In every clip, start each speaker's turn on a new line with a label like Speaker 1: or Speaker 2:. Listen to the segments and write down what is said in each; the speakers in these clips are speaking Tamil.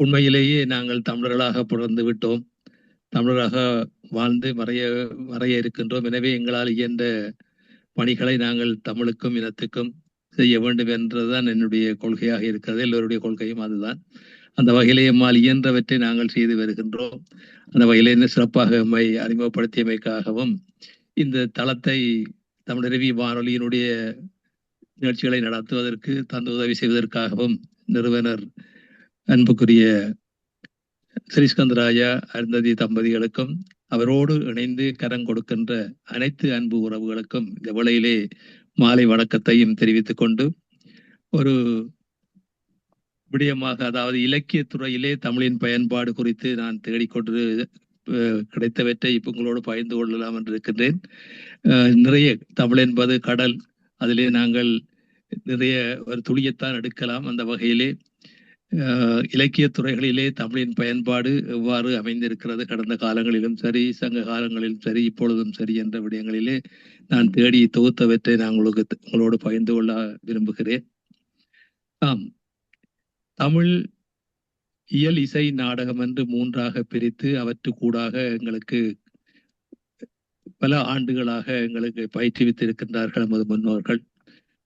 Speaker 1: உண்மையிலேயே நாங்கள் தமிழர்களாக பிறந்து விட்டோம், தமிழராக வாழ்ந்து மறைய இருக்கின்றோம். எனவே எங்களால் இயன்ற பணிகளை நாங்கள் தமிழுக்கும் இனத்துக்கும் செய்ய வேண்டும் என்றுதான் என்னுடைய கொள்கையாக இருக்கிறது. எல்லோருடைய கொள்கையும் அதுதான். அந்த வகையிலே எம்மால் இயன்றவற்றை நாங்கள் செய்து வருகின்றோம். அந்த வகையிலே சிறப்பாக எம்மை அறிமுகப்படுத்தியமைக்காகவும் இந்த தளத்தை தமிழருவி வானொலியினுடைய நிகழ்ச்சிகளை நடத்துவதற்கு தந்து உதவி செய்வதற்காகவும் நிறுவனர் அன்புக்குரிய ஸ்ரீஸ்கந்தராஜா அருந்ததி தம்பதிகளுக்கும் அவரோடு இணைந்து கரம் கொடுக்கின்ற அனைத்து அன்பு உறவுகளுக்கும் இந்த வேளையிலே மாலை வணக்கத்தையும் தெரிவித்துக் கொண்டு, ஒரு விடயமாக, அதாவது இலக்கிய துறையிலே தமிழின் பயன்பாடு குறித்து நான் தேடிக்கொண்டு கிடைத்தவற்றை இப்போ உங்களோடு பகிர்ந்து கொள்ளலாம் என்று இருக்கின்றேன். நிறைய தமிழ் என்பது கடல், அதிலே நாங்கள் நிறைய ஒரு துளியத்தான் எடுக்கலாம். அந்த வகையிலே இலக்கிய துறைகளிலே தமிழின் பயன்பாடு எவ்வாறு அமைந்திருக்கிறது, கடந்த காலங்களிலும் சரி, சங்க காலங்களிலும் சரி, இப்பொழுதும் சரி என்ற விடயங்களிலே நான் தேடி தொகுத்தவற்றை நான் உங்களோடு பகிர்ந்து கொள்ள விரும்புகிறேன். ஆம், தமிழ் இயல், இசை, நாடகம் என்று மூன்றாக பிரித்து அவற்றுக்கூடாக எங்களுக்கு பல ஆண்டுகளாக எங்களுக்கு பயிற்றுவித்திருக்கின்றார்கள் நமது முன்னோர்கள்.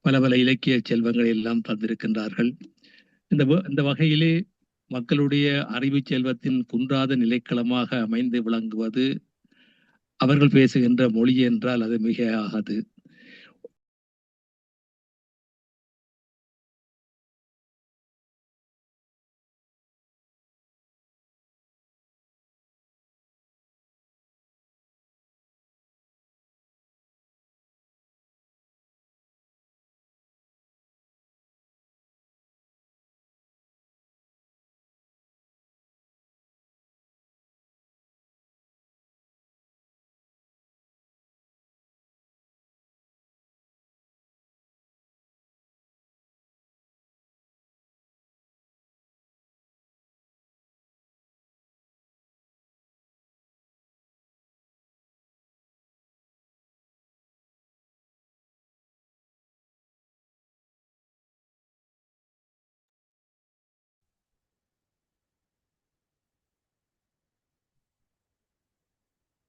Speaker 1: பல பல இலக்கிய செல்வங்களை எல்லாம் தந்திருக்கின்றார்கள். இந்த வகையிலே மக்களுடைய அறிவு செல்வத்தின் குன்றாத நிலைக்களமாக அமைந்து விளங்குவது அவர்கள் பேசுகின்ற மொழி என்றால் அது மிக ஆகாது.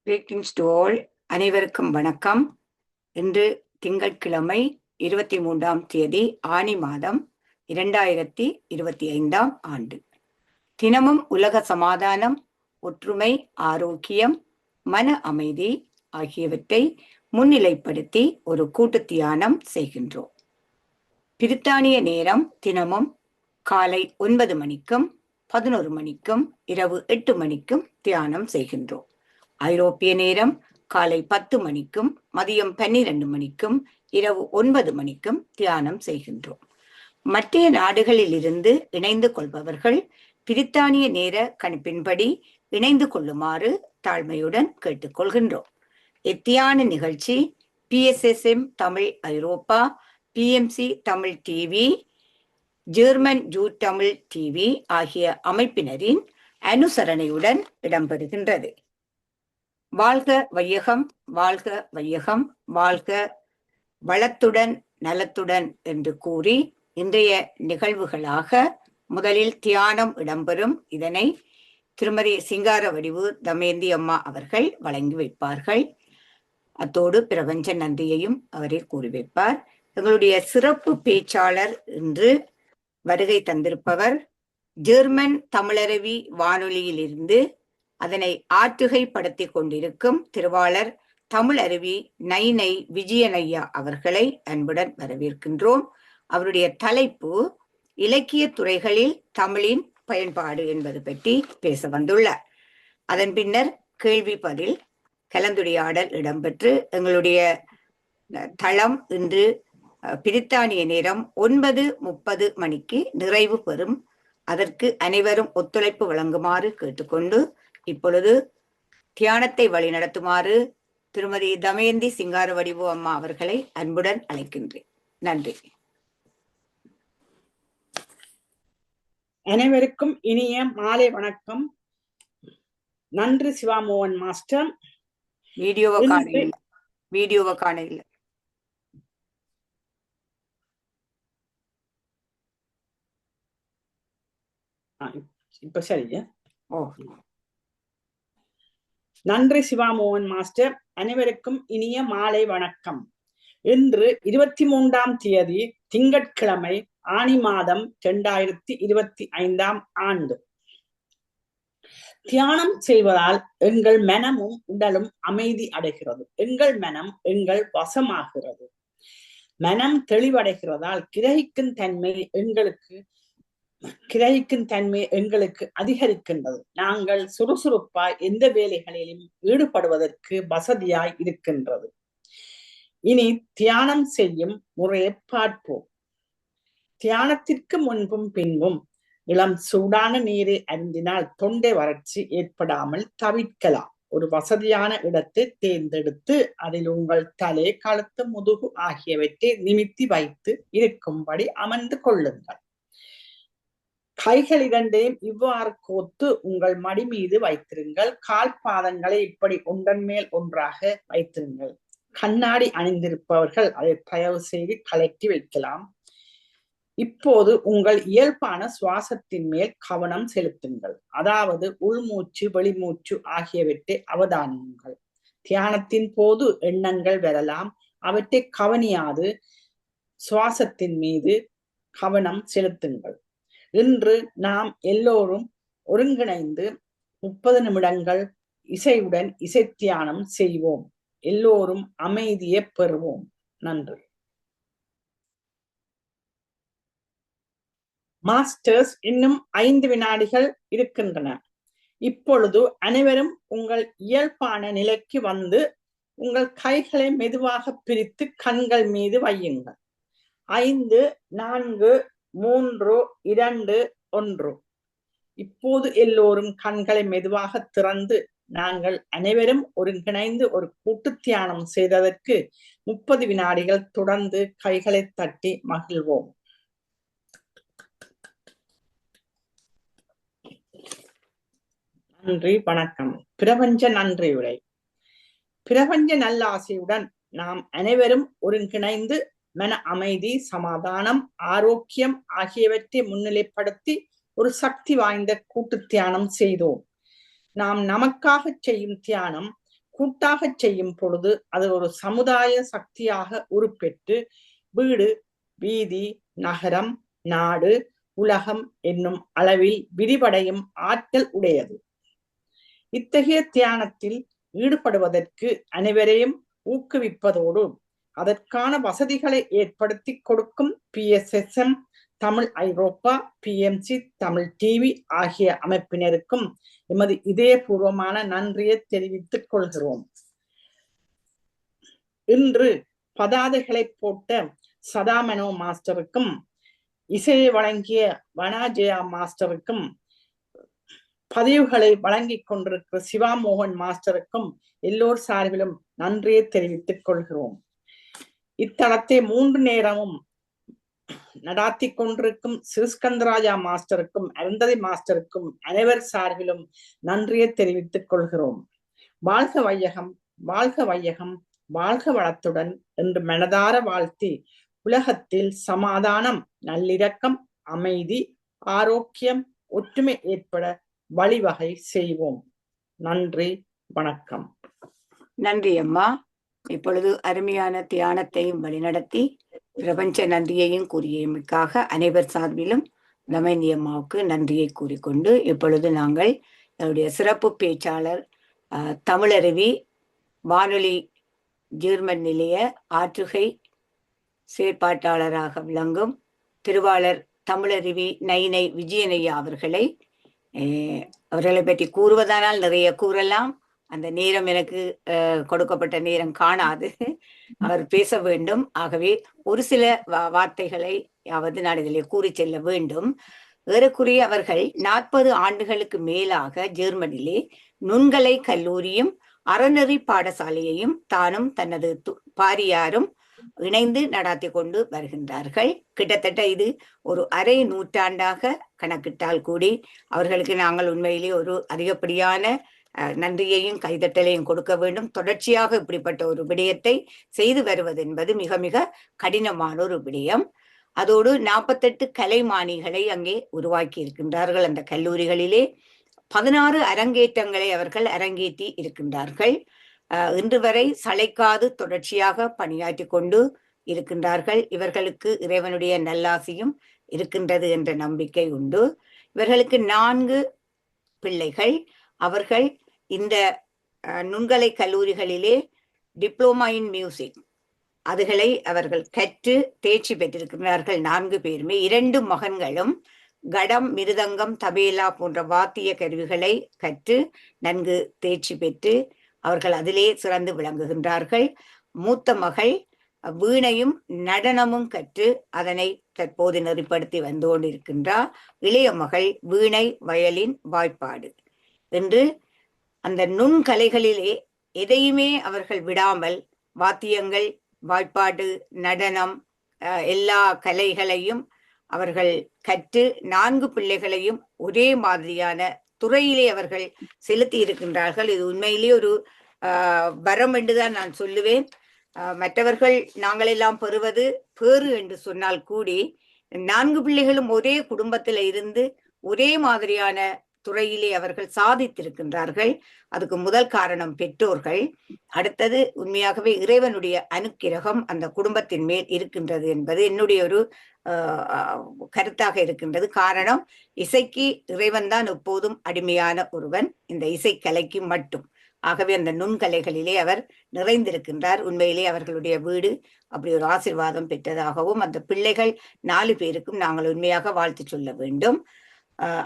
Speaker 2: Greetings to all. அனைவருக்கும் வணக்கம். இன்று திங்கட்கிழமை 23ஆம் தேதி ஆனி மாதம் 2025ஆம் ஆண்டு. தினமும் உலக சமாதானம், ஒற்றுமை, ஆரோக்கியம், மன அமைதி ஆகியவற்றை முன்னிலைப்படுத்தி ஒரு கூட்டு தியானம் செய்கின்றோம். பிரித்தானிய நேரம் தினமும் காலை 9 மணிக்கும் 11 மணிக்கும் இரவு 8 மணிக்கும் தியானம் செய்கின்றோம். ஐரோப்பிய நேரம் காலை 10 மணிக்கும் மதியம் 12 மணிக்கும் இரவு 9 மணிக்கும் தியானம் செய்கின்றோம். மற்ற நாடுகளில் இருந்து இணைந்து கொள்பவர்கள் பிரித்தானிய நேர கணிப்பின்படி இணைந்து கொள்ளுமாறு தாழ்மையுடன் கேட்டுக்கொள்கின்றோம். இத்தியான நிகழ்ச்சி PSSM தமிழ் ஐரோப்பா, PMC தமிழ் டிவி, ஜெர்மன் ஜூ தமிழ் டிவி ஆகிய அமைப்பினரின் அனுசரணையுடன் இடம்பெறுகின்றது. வாழ்க வையகம், வாழ்க வையகம், வாழ்க வளத்துடன் நலத்துடன் என்று கூறி இன்றைய நிகழ்வுகளாக முதலில் தியானம் இடம்பெறும். இதனை திருமதி சிங்காரவடிவு தமயந்தி அம்மா அவர்கள் வழங்கி வைப்பார்கள். அத்தோடு பிரபஞ்ச நன்றியையும் அவரே கூறி வைப்பார். எங்களுடைய சிறப்பு பேச்சாளர் இன்று வருகை தந்திருப்பவர் ஜெர்மன் தமிழருவி வானொலியில் இருந்து அதனை ஆற்றுகைப்படுத்தி கொண்டிருக்கும் திருவாளர் தமிழருவி நைனை விஜயனையா அவர்களை அன்புடன் வரவேற்கின்றோம். அவருடைய தலைப்பு இலக்கிய துறைகளில் தமிழின் பயன்பாடு என்பது பற்றி பேச வந்துள்ளார். அதன் பின்னர் கேள்வி பதில் கலந்துரையாடல் இடம்பெற்று எங்களுடைய தளம் இன்று பிரித்தானிய நேரம் 9:30 மணிக்கு நிறைவு பெறும். அதற்கு அனைவரும் ஒத்துழைப்பு வழங்குமாறு கேட்டுக்கொண்டு இப்பொழுது தியானத்தை வழிநடத்துமாறு திருமதி தமயந்தி சிங்காரவடிவு அம்மா அவர்களை அன்புடன் அழைக்கின்றேன். நன்றி.
Speaker 3: அனைவருக்கும் இனிய மாலை வணக்கம். நன்றி சிவாமோகன் மாஸ்டர்.
Speaker 2: வீடியோவை காண இல்லை.
Speaker 3: இப்ப சரியா?
Speaker 2: ஓ,
Speaker 3: நன்றி சிவாமோகன் மாஸ்டர். அனைவருக்கும் இனிய மாலை வணக்கம். இன்று 23ஆம் தேதி திங்கட்கிழமை, ஆனி மாதம் 2025ஆம் ஆண்டு. தியானம் செய்வதால் எங்கள் மனமும் உடலும் அமைதி அடைகிறது. எங்கள் மனம் எங்கள் வசமாகிறது. மனம் தெளிவடைகிறதால் கிரகிக்கும் தன்மை எங்களுக்கு அதிகரிக்கின்றது. நாங்கள் சுறுசுறுப்பாய் எந்த வேலைகளிலும் ஈடுபடுவதற்கு வசதியாய் இருக்கின்றது. இனி தியானம் செய்யும் முறையை பார்ப்போம். தியானத்திற்கு முன்பும் பின்பும் இளம் சூடான நீரை அருந்தினால் தொண்டை வறட்சி ஏற்படாமல் தவிர்க்கலாம். ஒரு வசதியான இடத்தை தேர்ந்தெடுத்து அதில் உங்கள் தலை, கழுத்து, முதுகு ஆகியவற்றை நிமித்தி வைத்து இருக்கும்படி அமர்ந்து கொள்ளுங்கள். கைகள் இரண்டையும் இவ்வாறு கோத்து உங்கள் மடி மீது வைத்திருங்கள். கால் பாதங்களை இப்படி ஒன்றன் மேல் ஒன்றாக வைத்திருங்கள். கண்ணாடி அணிந்திருப்பவர்கள் அதை தயவு செய்து கலட்டி வைக்கலாம். இப்போது உங்கள் இயல்பான சுவாசத்தின் மேல் கவனம் செலுத்துங்கள். அதாவது உள்மூச்சு, வெளிமூச்சு ஆகியவற்றை அவதானியுங்கள். தியானத்தின் போது எண்ணங்கள் வரலாம். அவற்றை கவனியாது சுவாசத்தின் மீது கவனம் செலுத்துங்கள். இன்று நாம் எல்லோரும் ஒருங்கிணைந்து 30 நிமிடங்கள் இசையுடன் இசை தியானம் செய்வோம். எல்லோரும் அமைதியை பெறுவோம். நன்றி. மாஸ்டர்ஸ், இன்னும் 5 வினாடிகள் இருக்கின்றன. இப்பொழுது அனைவரும் உங்கள் இயல்பான நிலைக்கு வந்து உங்கள் கைகளை மெதுவாக பிரித்து கண்கள் மீது வையுங்கள். 5, 4, 3, 2, 1. இப்போது எல்லோரும் கண்களை மெதுவாக திறந்து நாங்கள் அனைவரும் ஒருங்கிணைந்து ஒரு கூட்டு தியானம் செய்ததற்கு 30 வினாடிகள் தொடர்ந்து கைகளை தட்டி மகிழ்வோம். நன்றி, வணக்கம். பிரபஞ்ச நன்றி உரை. பிரபஞ்ச நல்லாசையுடன் நாம் அனைவரும் ஒருங்கிணைந்து மன அமைதி, சமாதானம், ஆரோக்கியம் ஆகியவற்றை முன்னிலைப்படுத்தி ஒரு சக்தி வாய்ந்த கூட்டு தியானம் செய்தோம். நாம் நமக்காக செய்யும் தியானம் கூட்டாக செய்யும் பொழுது அது ஒரு சமுதாய சக்தியாக உருப்பெற்று வீடு, வீதி, நகரம், நாடு, உலகம் என்னும் அளவில் விரிவடையும் ஆற்றல் உடையது. இத்தகைய தியானத்தில் ஈடுபடுவதற்கு அனைவரையும் ஊக்குவிப்பதோடு அதற்கான வசதிகளை ஏற்படுத்தி கொடுக்கும் PSSM தமிழ் ஐரோப்பா, PMC தமிழ் டிவி ஆகிய அமைப்பினருக்கும் எமது இதயபூர்வமான நன்றியை தெரிவித்துக் கொள்கிறோம். இன்று பதாதைகளை போட்ட சதாமனோ மாஸ்டருக்கும் இசையை வழங்கிய வனாஜயா மாஸ்டருக்கும் பதிவுகளை வழங்கிக் கொண்டிருக்கிற சிவாமோகன் மாஸ்டருக்கும் எல்லோர் சார்பிலும் நன்றியை தெரிவித்துக் கொள்கிறோம். இத்தலத்தை 3 நேரமும் நடாத்தி கொண்டிருக்கும் சிறுஸ்கந்தராஜா மாஸ்டருக்கும் அருந்ததி மாஸ்டருக்கும் அனைவர் சார்பிலும் நன்றியை தெரிவித்துக் கொள்கிறோம். வாழ்க வையகம், வாழ்க வையகம், வாழ்க வளத்துடன் என்று மனதார வாழ்த்தி உலகத்தில் சமாதானம், நல்லிரக்கம், அமைதி, ஆரோக்கியம், ஒற்றுமை ஏற்பட வழிவகை செய்வோம். நன்றி, வணக்கம்.
Speaker 2: நன்றி அம்மா. இப்பொழுது அருமையான தியானத்தையும் வழிநடத்தி பிரபஞ்ச நன்றியையும் கூறியமைக்காக அனைவர் சார்பிலும் தமயந்தி அம்மாவுக்கு நன்றியை கூறிக்கொண்டு இப்பொழுது நாங்கள் என்னுடைய சிறப்பு பேச்சாளர் தமிழருவி வானொலி ஜெர்மன் நிலைய ஆற்றுகை செயற்பாட்டாளராக விளங்கும் திருவாளர் தமிழருவி நைனை விஜயனையா அவர்களை பற்றி கூறுவதானால் நிறைய கூறலாம். அந்த நேரம் எனக்கு கொடுக்கப்பட்ட நேரம் காணாது. அவர் பேச வேண்டும். ஆகவே ஒரு சில வார்த்தைகளை நான் இதிலே கூறி செல்ல வேண்டும். ஏறக்குறைய அவர்கள் 40 ஆண்டுகளுக்கு மேலாக ஜெர்மனிலே நுண்கலை கல்லூரியும் அறநெறி பாடசாலையையும் தானும் தனது பாரியாரும் இணைந்து நடாத்தி கொண்டு வருகின்றார்கள். கிட்டத்தட்ட இது ஒரு அரை நூற்றாண்டாக கணக்கிட்டால் கூடி அவர்களுக்கு நாங்கள் உண்மையிலே ஒரு அதிகப்படியான நன்றியையும் கைதட்டலையும் கொடுக்க வேண்டும். தொடர்ச்சியாக இப்படிப்பட்ட ஒரு விடயத்தை செய்து வருவது என்பது மிக மிக கடினமான ஒரு விடயம். அதோடு 48 கலைமானிகளை அங்கே உருவாக்கி இருக்கின்றார்கள். அந்த கல்லூரிகளிலே 16 அரங்கேற்றங்களை அவர்கள் அரங்கேற்றி இருக்கின்றார்கள். இன்று வரை சளைக்காது தொடர்ச்சியாக பணியாற்றி கொண்டு இருக்கின்றார்கள். இவர்களுக்கு இறைவனுடைய நல்லாசியும் இருக்கின்றது என்ற நம்பிக்கை உண்டு. இவர்களுக்கு 4 பிள்ளைகள். அவர்கள் இந்த நுண்கலை கல்லூரிகளிலே டிப்ளோமா இன் மியூசிக் அதுகளை அவர்கள் கற்று தேர்ச்சி பெற்றிருக்கிறார்கள் 4 பேருமே. 2 மகன்களும் கடம், மிருதங்கம், தபேலா போன்ற வாத்திய கருவிகளை கற்று நன்கு தேர்ச்சி பெற்று அவர்கள் அதிலே சிறந்து விளங்குகின்றார்கள். மூத்த மகள் வீணையும் நடனமும் கற்று அதனை தற்போது நெறிப்படுத்தி வந்து கொண்டிருக்கின்றார். இளைய மகள் வீணை, வயலின், வாய்ப்பாடு என்று அந்த நுண்கலைகளிலே எதையுமே அவர்கள் விடாமல் வாத்தியங்கள், வாய்ப்பாடு, நடனம், எல்லா கலைகளையும் அவர்கள் கற்று 4 பிள்ளைகளையும் ஒரே மாதிரியான துறையிலே அவர்கள் செலுத்தி இருக்கின்றார்கள். இது உண்மையிலே ஒரு வரம் என்றுதான் நான் சொல்லுவேன். மற்றவர்கள் நாங்கள் எல்லாம் பெறுவது பேறு என்று சொன்னால் கூடி 4 பிள்ளைகளும் ஒரே குடும்பத்தில் இருந்து ஒரே மாதிரியான துறையிலே அவர்கள் சாதித்திருக்கின்றார்கள். அதுக்கு முதல் காரணம் பெற்றோர்கள். அடுத்தது உண்மையாகவே இறைவனுடைய அனுக்கிரகம் அந்த குடும்பத்தின் மேல் இருக்கின்றது என்பது என்னுடைய ஒரு கருத்தாக இருக்கின்றது. காரணம், இசைக்கு இறைவன் தான் எப்போதும் அடிமையான ஒருவன், இந்த இசைக்கலைக்கு மட்டும். ஆகவே அந்த நுண்கலைகளிலே அவர் நிறைந்திருக்கின்றார். உண்மையிலே அவர்களுடைய வீடு அப்படி ஒரு ஆசீர்வாதம் பெற்றதாகவும் அந்த பிள்ளைகள் 4 பேருக்கும் நாங்கள் உண்மையாக வாழ்த்து சொல்ல வேண்டும்.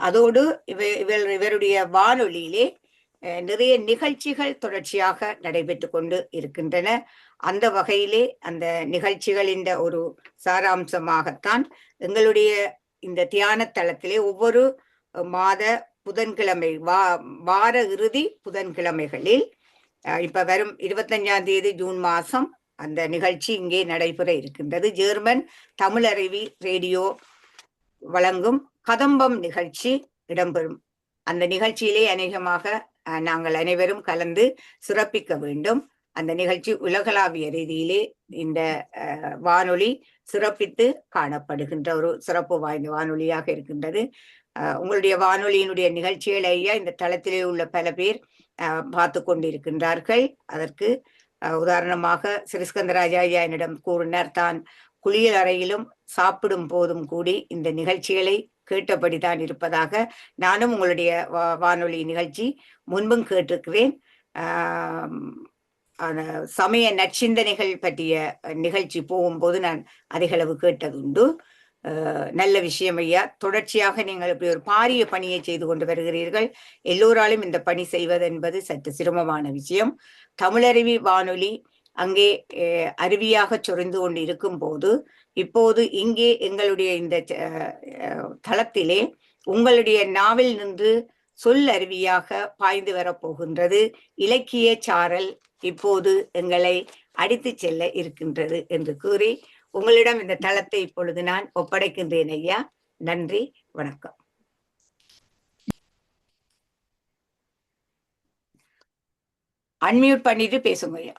Speaker 2: அதோடு இவருடைய வானொலியிலே நிறைய நிகழ்ச்சிகள் தொடர்ச்சியாக நடைபெற்று கொண்டு இருக்கின்றன. அந்த வகையிலே அந்த நிகழ்ச்சிகளின் ஒரு சாராம்சமாகத்தான் எங்களுடைய இந்த தியான தளத்திலே ஒவ்வொரு மாத புதன்கிழமை வார இறுதி புதன்கிழமைகளில் இப்ப வரும் 25ஆம் தேதி ஜூன் மாசம் அந்த நிகழ்ச்சி இங்கே நடைபெற இருக்கின்றது. ஜெர்மன் தமிழருவி ரேடியோ வழங்கும் கதம்பம் நிகழ்ச்சி இடம்பெறும். அந்த நிகழ்ச்சியிலே அநேகமாக நாங்கள் அனைவரும் கலந்து சிறப்பிக்க வேண்டும். அந்த நிகழ்ச்சி உலகளாவிய ரீதியிலே இந்த வானொலி சிறப்பித்து காணப்படுகின்ற ஒரு சிறப்பு வாய்ந்த வானொலியாக இருக்கின்றது. உங்களுடைய வானொலியினுடைய நிகழ்ச்சிகளை ஐயா இந்த தளத்திலே உள்ள பல பேர் பார்த்து கொண்டிருக்கின்றார்கள். அதற்கு உதாரணமாக சிறிஸ்கந்தராஜா ஐயா என்னிடம் கூறினார், தான் குளியல் அறையிலும் சாப்பிடும் போதும் கூடி இந்த நிகழ்ச்சிகளை கேட்டபடிதான் இருப்பதாக. நானும் உங்களுடைய வானொலி நிகழ்ச்சி முன்பும் கேட்டிருக்கிறேன். சமய நற்சிந்தனைகள் பற்றிய நிகழ்ச்சி போகும்போது நான் அதிகளவு கேட்டதுண்டு. நல்ல விஷயம் ஐயா. தொடர்ச்சியாக நீங்கள் இப்படி ஒரு பாரிய பணியை செய்து கொண்டு வருகிறீர்கள். எல்லோராலும் இந்த பணி செய்வது என்பது சற்று சிரமமான விஷயம். தமிழருவி வானொலி அங்கே அருவியாக சொரிந்து கொண்டு இருக்கும் போது இப்போது இங்கே எங்களுடைய இந்த தளத்திலே உங்களுடைய நாவில் நின்று சொல் அருவியாக பாய்ந்து வரப்போகின்றது. இலக்கிய சாரல் இப்போது எங்களை அடித்து செல்ல இருக்கின்றது என்று கூறி உங்களிடம் இந்த தளத்தை இப்பொழுது நான் ஒப்படைக்கின்றேன் ஐயா. நன்றி, வணக்கம். அன்மியூட் பண்ணிட்டு பேசுங்க ஐயா.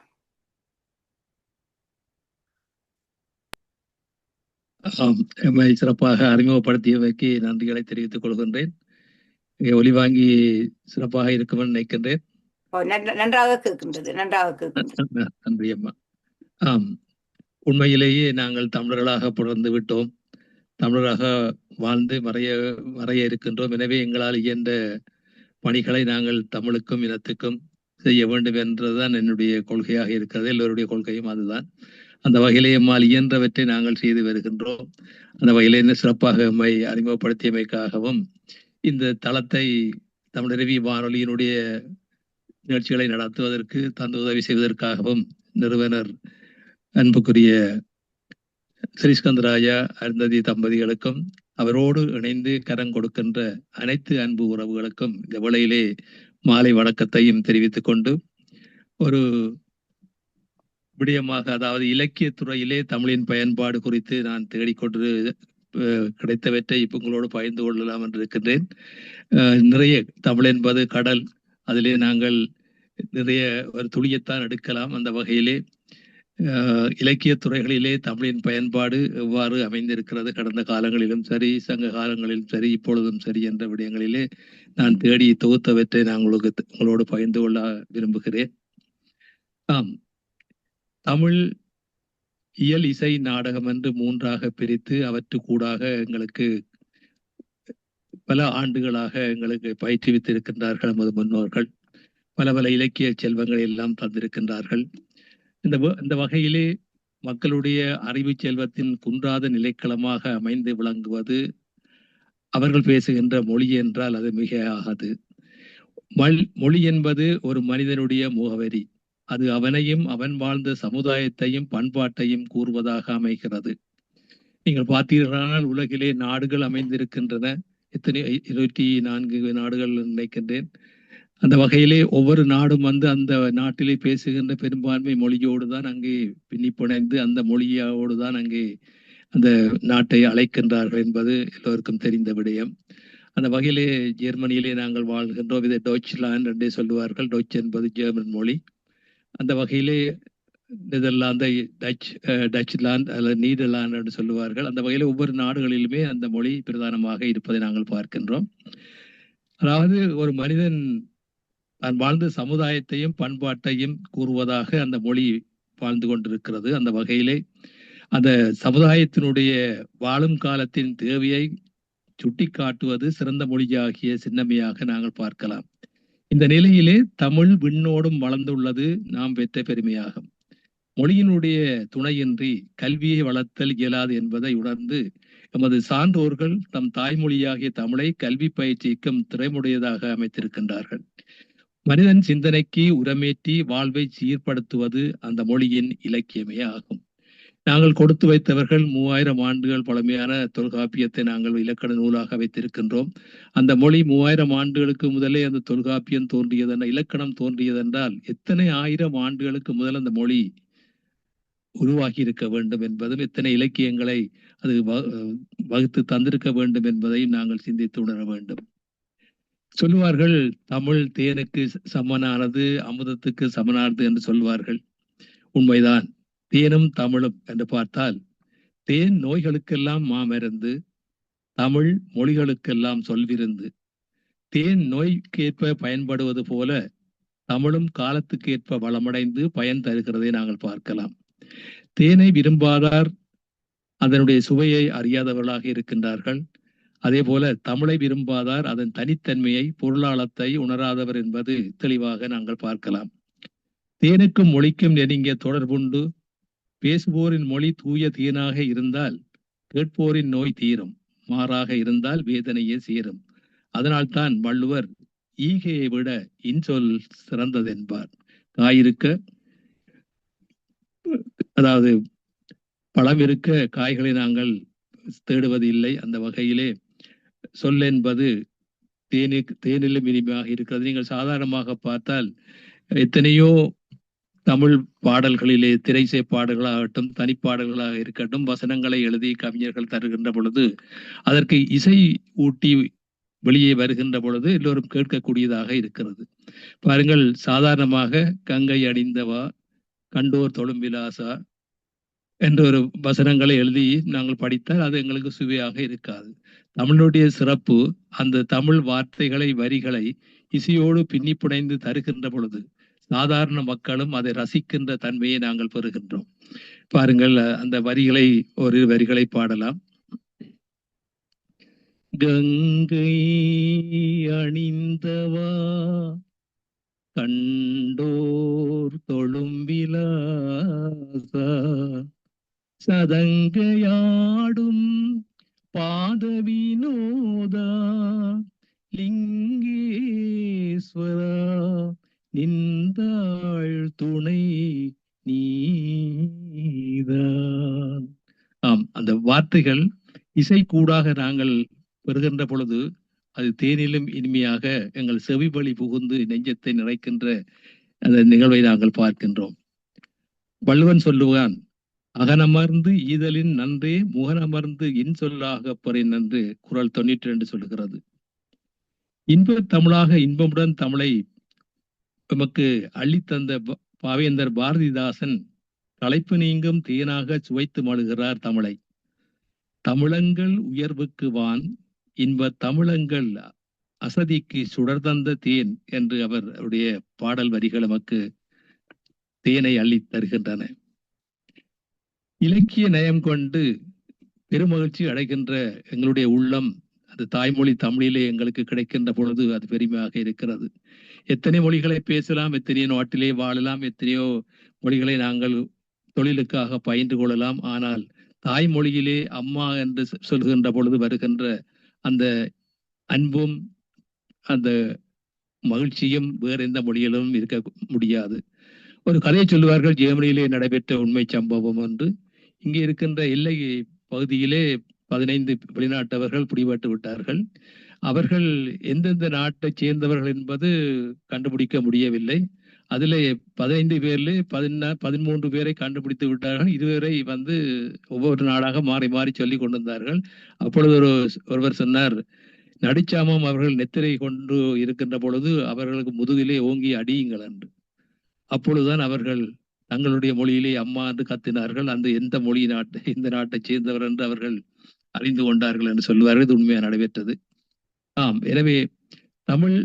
Speaker 1: சிறப்பாக அறிமுகப்படுத்தியவைக்கு நன்றிகளை தெரிவித்துக் கொள்கின்றேன். ஒலி வாங்கி சிறப்பாக இருக்கும் நினைக்கின்றேன்.
Speaker 2: நன்றாக கேட்கின்றது, நன்றாக கேட்கின்றது.
Speaker 1: நன்றி அம்மா. உண்மையிலேயே நாங்கள் தமிழர்களாக பிறந்து விட்டோம், தமிழராக வாழ்ந்து மறைய இருக்கின்றோம். எனவே எங்களால் இயன்ற பணிகளை நாங்கள் தமிழுக்கும் இனத்துக்கும் செய்ய வேண்டும் என்றுதான் என்னுடைய கொள்கையாக இருக்கிறது. எல்லோருடைய கொள்கையும் அதுதான். அந்த வகையிலே எம்மால் இயன்றவற்றை நாங்கள் செய்து வருகின்றோம். அந்த வகையிலே என்ன சிறப்பாக எம்மை அறிமுகப்படுத்தியமைக்காகவும் இந்த தளத்தை தமிழருவி வானொலியினுடைய நிகழ்ச்சிகளை நடத்துவதற்கு தந்து உதவி செய்வதற்காகவும் நிறுவனர் அன்புக்குரிய சிறிஸ்கந்தராஜா அருந்ததி தம்பதிகளுக்கும் அவரோடு இணைந்து கரம் கொடுக்கின்ற அனைத்து அன்பு உறவுகளுக்கும் இந்த வேளையிலே மாலை வணக்கத்தையும் தெரிவித்துக் கொண்டு, ஒரு விடயமாக, அதாவது இலக்கிய துறையிலே தமிழின் பயன்பாடு குறித்து நான் தேடிக்கொண்டு கிடைத்தவற்றை இப்போ உங்களோடு பகிர்ந்து கொள்ளலாம் என்று இருக்கின்றேன். நிறைய தமிழ் என்பது கடல், அதிலே நாங்கள் நிறைய ஒரு துளியத்தான் எடுக்கலாம். அந்த வகையிலே இலக்கிய துறைகளிலே தமிழின் பயன்பாடு எவ்வாறு அமைந்திருக்கிறது கடந்த காலங்களிலும் சரி, சங்க காலங்களிலும் சரி, இப்பொழுதும் சரி என்ற விடயங்களிலே நான் தேடி தொகுத்தவற்றை நான் உங்களோடு பகிர்ந்து கொள்ள விரும்புகிறேன். ஆம், தமிழ் இயல், இசை, நாடகம் என்று 3ஆக பிரித்து அவற்றுக்கூடாக எங்களுக்கு பல ஆண்டுகளாக எங்களுக்கு பயிற்றுவித்திருக்கின்றார்கள் நமது முன்னோர்கள். பல பல இலக்கிய செல்வங்களை எல்லாம் தந்திருக்கின்றார்கள். இந்த வகையிலே மக்களுடைய அறிவு செல்வத்தின் குன்றாத நிலைக்களமாக அமைந்து விளங்குவது அவர்கள் பேசுகின்ற மொழி என்றால் அது மிக ஆகாது. மொழி என்பது ஒரு மனிதனுடைய முகவரி. அது அவனையும் அவன் வாழ்ந்த சமுதாயத்தையும் பண்பாட்டையும் கூறுவதாக அமைகிறது. நீங்கள் பார்த்தீர்களானால் உலகிலே நாடுகள் அமைந்திருக்கின்றன. எத்தனை 24 நாடுகள் நினைக்கின்றேன். அந்த வகையிலே ஒவ்வொரு நாடும் அந்த நாட்டிலே பேசுகின்ற பெரும்பான்மை மொழியோடு தான் அங்கே பின்னிப்புணைந்து அந்த மொழியோடு தான் அங்கே அந்த நாட்டை அழைக்கின்றார்கள் என்பது எல்லோருக்கும் தெரிந்த விடயம். அந்த வகையிலே ஜெர்மனியிலே நாங்கள் வாழ்கின்றோம். இதை டொய்ச்லாந்து என்றே சொல்லுவார்கள். டொய்ச் என்பது ஜெர்மன் மொழி. அந்த வகையிலே நெதர்லாந்தை டச்லாந்து அல்லது நீதர்லாந்து என்று சொல்லுவார்கள். அந்த வகையில் ஒவ்வொரு நாடுகளிலுமே அந்த மொழி பிரதானமாக இருப்பதை நாங்கள் பார்க்கின்றோம். அதாவது ஒரு மனிதன் தான் வாழ்ந்த சமுதாயத்தையும் பண்பாட்டையும் கூறுவதாக அந்த மொழி வாழ்ந்து கொண்டிருக்கிறது. அந்த வகையிலே அந்த சமுதாயத்தினுடைய வாழும் காலத்தின் தேவையை சுட்டி காட்டுவது சிறந்த மொழியாகிய சின்னமையாக நாங்கள் பார்க்கலாம். இந்த நிலையிலே தமிழ் விண்ணோடும் வளர்ந்துள்ளது நாம் பெற்ற பெருமையாகும். மொழியினுடைய துணையின்றி கல்வியை வளர்த்தல் இயலாது என்பதை உணர்ந்து எமது சான்றோர்கள் தம் தாய்மொழியாகிய தமிழை கல்வி பயிற்சிக்கும் திறமுடையதாக அமைத்திருக்கின்றார்கள். மனிதன் சிந்தனைக்கு உரமேற்றி வாழ்வை சீர்படுத்துவது அந்த மொழியின் இலக்கியமே ஆகும். நாங்கள் கொடுத்து வைத்தவர்கள் 3000 ஆண்டுகள் பழமையான தொல்காப்பியத்தை நாங்கள் இலக்கண நூலாக வைத்திருக்கின்றோம். அந்த மொழி 3000 ஆண்டுகளுக்கு முதலே அந்த தொல்காப்பியம் தோன்றியதென்றால், இலக்கணம் தோன்றியதென்றால் எத்தனை 1000 ஆண்டுகளுக்கு முதல் அந்த மொழி உருவாகி இருக்க வேண்டும் என்பதும், எத்தனை இலக்கியங்களை அது வகுத்து தந்திருக்க வேண்டும் என்பதையும் நாங்கள் சிந்தித்து உணர வேண்டும். சொல்லுவார்கள், தமிழ் தேனுக்கு சமனானது, அமுதத்துக்கு சமனானது என்று சொல்வார்கள். உண்மைதான். தேனும் தமிழும் என்று பார்த்தால், தேன் நோய்களுக்கெல்லாம் மாமருந்து, தமிழ் மொழிகளுக்கெல்லாம் சொல்விருந்து. தேன் நோய்க்கேற்ப பயன்படுவது போல தமிழும் காலத்துக்கேற்ப வளமடைந்து பயன் தருகிறதை நாங்கள் பார்க்கலாம். தேனை விரும்பாதார் அதனுடைய சுவையை அறியாதவர்களாக இருக்கின்றார்கள். அதே போல தமிழை விரும்பாதார் அதன் தனித்தன்மையை, பொருளாளத்தை உணராதவர் என்பது தெளிவாக நாங்கள் பார்க்கலாம். தேனுக்கும் மொழிக்கும் நெருங்கிய தொடர்புண்டு. பேசுவோரின் மொழி தூய தேனாக இருந்தால் கேட்போரின் நோய் தீரும், மாறாக இருந்தால் வேதனையே சேரும். அதனால்தான் வள்ளுவர் ஈகையை விட இன்சொல் சிறந்ததென்பார். காயிருக்க, அதாவது பழம் இருக்க காய்களை நாங்கள் தேடுவது இல்லை. அந்த வகையிலே சொல் என்பது தேனிலும் இனிமையாக இருக்கிறது. நீங்கள் சாதாரணமாக பார்த்தால் எத்தனையோ தமிழ் பாடல்களிலே, திரைசை பாடல்களாகட்டும், தனிப்பாடல்களாக இருக்கட்டும், வசனங்களை எழுதி கவிஞர்கள் தருகின்ற பொழுது அதற்கு இசை ஊட்டி வெளியே வருகின்ற பொழுது எல்லோரும் கேட்கக்கூடியதாக இருக்கிறது. பாருங்கள், சாதாரணமாக கங்கை அணிந்தவா கண்டோர் தொழும் விலாசா என்ற ஒரு வசனங்களை எழுதி நாங்கள் படித்தால் அது எங்களுக்கு சுவையாக இருக்காது. தமிழுடைய சிறப்பு அந்த தமிழ் வார்த்தைகளை, வரிகளை இசையோடு பின்னி புனைந்து தருகின்ற பொழுது சாதாரண மக்களும் அதை ரசிக்கின்ற தன்மையை நாங்கள் பெறுகின்றோம். பாருங்கள், அந்த வரிகளை, ஒரு வரிகளை பாடலாம். கங்கை அணிந்தவா கண்டோர் தொழும் விலாசா, சதங்கையாடும் பாத வினோதா, லிங்கேஸ்வரா நின்றாள் துணை நீதான். ஆம், அந்த வார்த்தைகள் இசை கூடாக நாங்கள் பெறுகின்ற பொழுது அது தேனிலும் இனிமையாக எங்கள் செவிவழி புகுந்து நெஞ்சத்தை நிறைக்கின்ற அந்த நிகழ்வை நாங்கள் பார்க்கின்றோம். வள்ளுவன் சொல்லுவான், அகனமர்ந்து ஈதலின் நன்றே முகனமர்ந்து இன்சொல்லாக பொறின் என்று குறள் 92 சொல்லுகிறது. இன்ப தமிழாக இன்பமுடன் தமிழை நமக்கு அள்ளித்தந்த பாவேந்தர் பாரதிதாசன் களைப்பு நீங்கும் தேனாக சுவைத்து மழுகிறார் தமிழை. தமிழங்கள் உயர்வுக்கு வான், இன்ப தமிழங்கள் அசதிக்கு சுடர்தந்த தேன் என்று அவருடைய பாடல் வரிகள் நமக்கு தேனை அள்ளி தருகின்றன. இலக்கிய நயம் கொண்டு பெருமகிழ்ச்சி அடைகின்ற எங்களுடைய உள்ளம் அது தாய்மொழி தமிழிலே எங்களுக்கு கிடைக்கின்ற பொழுது அது பெருமையாக இருக்கிறது. எத்தனை மொழிகளை பேசலாம், எத்தனையோ நாட்டிலே வாழலாம், எத்தனையோ மொழிகளை நாங்கள் தொழிலுக்காக பயின்று கொள்ளலாம். ஆனால் தாய்மொழியிலே அம்மா என்று சொல்கின்ற பொழுது வருகின்ற அந்த அன்பும் அந்த மகிழ்ச்சியும் வேறு எந்த மொழியிலும் இருக்க முடியாது. ஒரு கதையை சொல்லுவார்கள், ஜெர்மனியிலே நடைபெற்ற உண்மை சம்பவம் என்று. இங்கே இருக்கின்ற எல்லை பகுதியிலே 15 வெளிநாட்டவர்கள் பிடிபட்டு விட்டார்கள். அவர்கள் எந்தெந்த நாட்டை சேர்ந்தவர்கள் என்பது கண்டுபிடிக்க முடியவில்லை. அதிலே 15 பேர்ல 13 பேரை கண்டுபிடித்து விட்டார்கள். 20 ஒவ்வொரு நாடாக மாறி மாறி சொல்லி கொண்டிருந்தார்கள். அப்பொழுது ஒருவர் சொன்னார், நடிச்சாமம் அவர்கள் நெத்திரை கொண்டு இருக்கின்ற பொழுது அவர்களுக்கு முதுகிலே ஓங்கி அடியுங்கள் என்று. அப்பொழுதுதான் அவர்கள் தங்களுடைய மொழியிலே அம்மா என்று கத்தினார்கள். அந்த எந்த மொழி இந்த நாட்டை சேர்ந்தவர் என்று அவர்கள் அறிந்து கொண்டார்கள் என்று சொல்லுவார்கள். இது உண்மையாக நடைபெற்றது. எனவே தமிழ்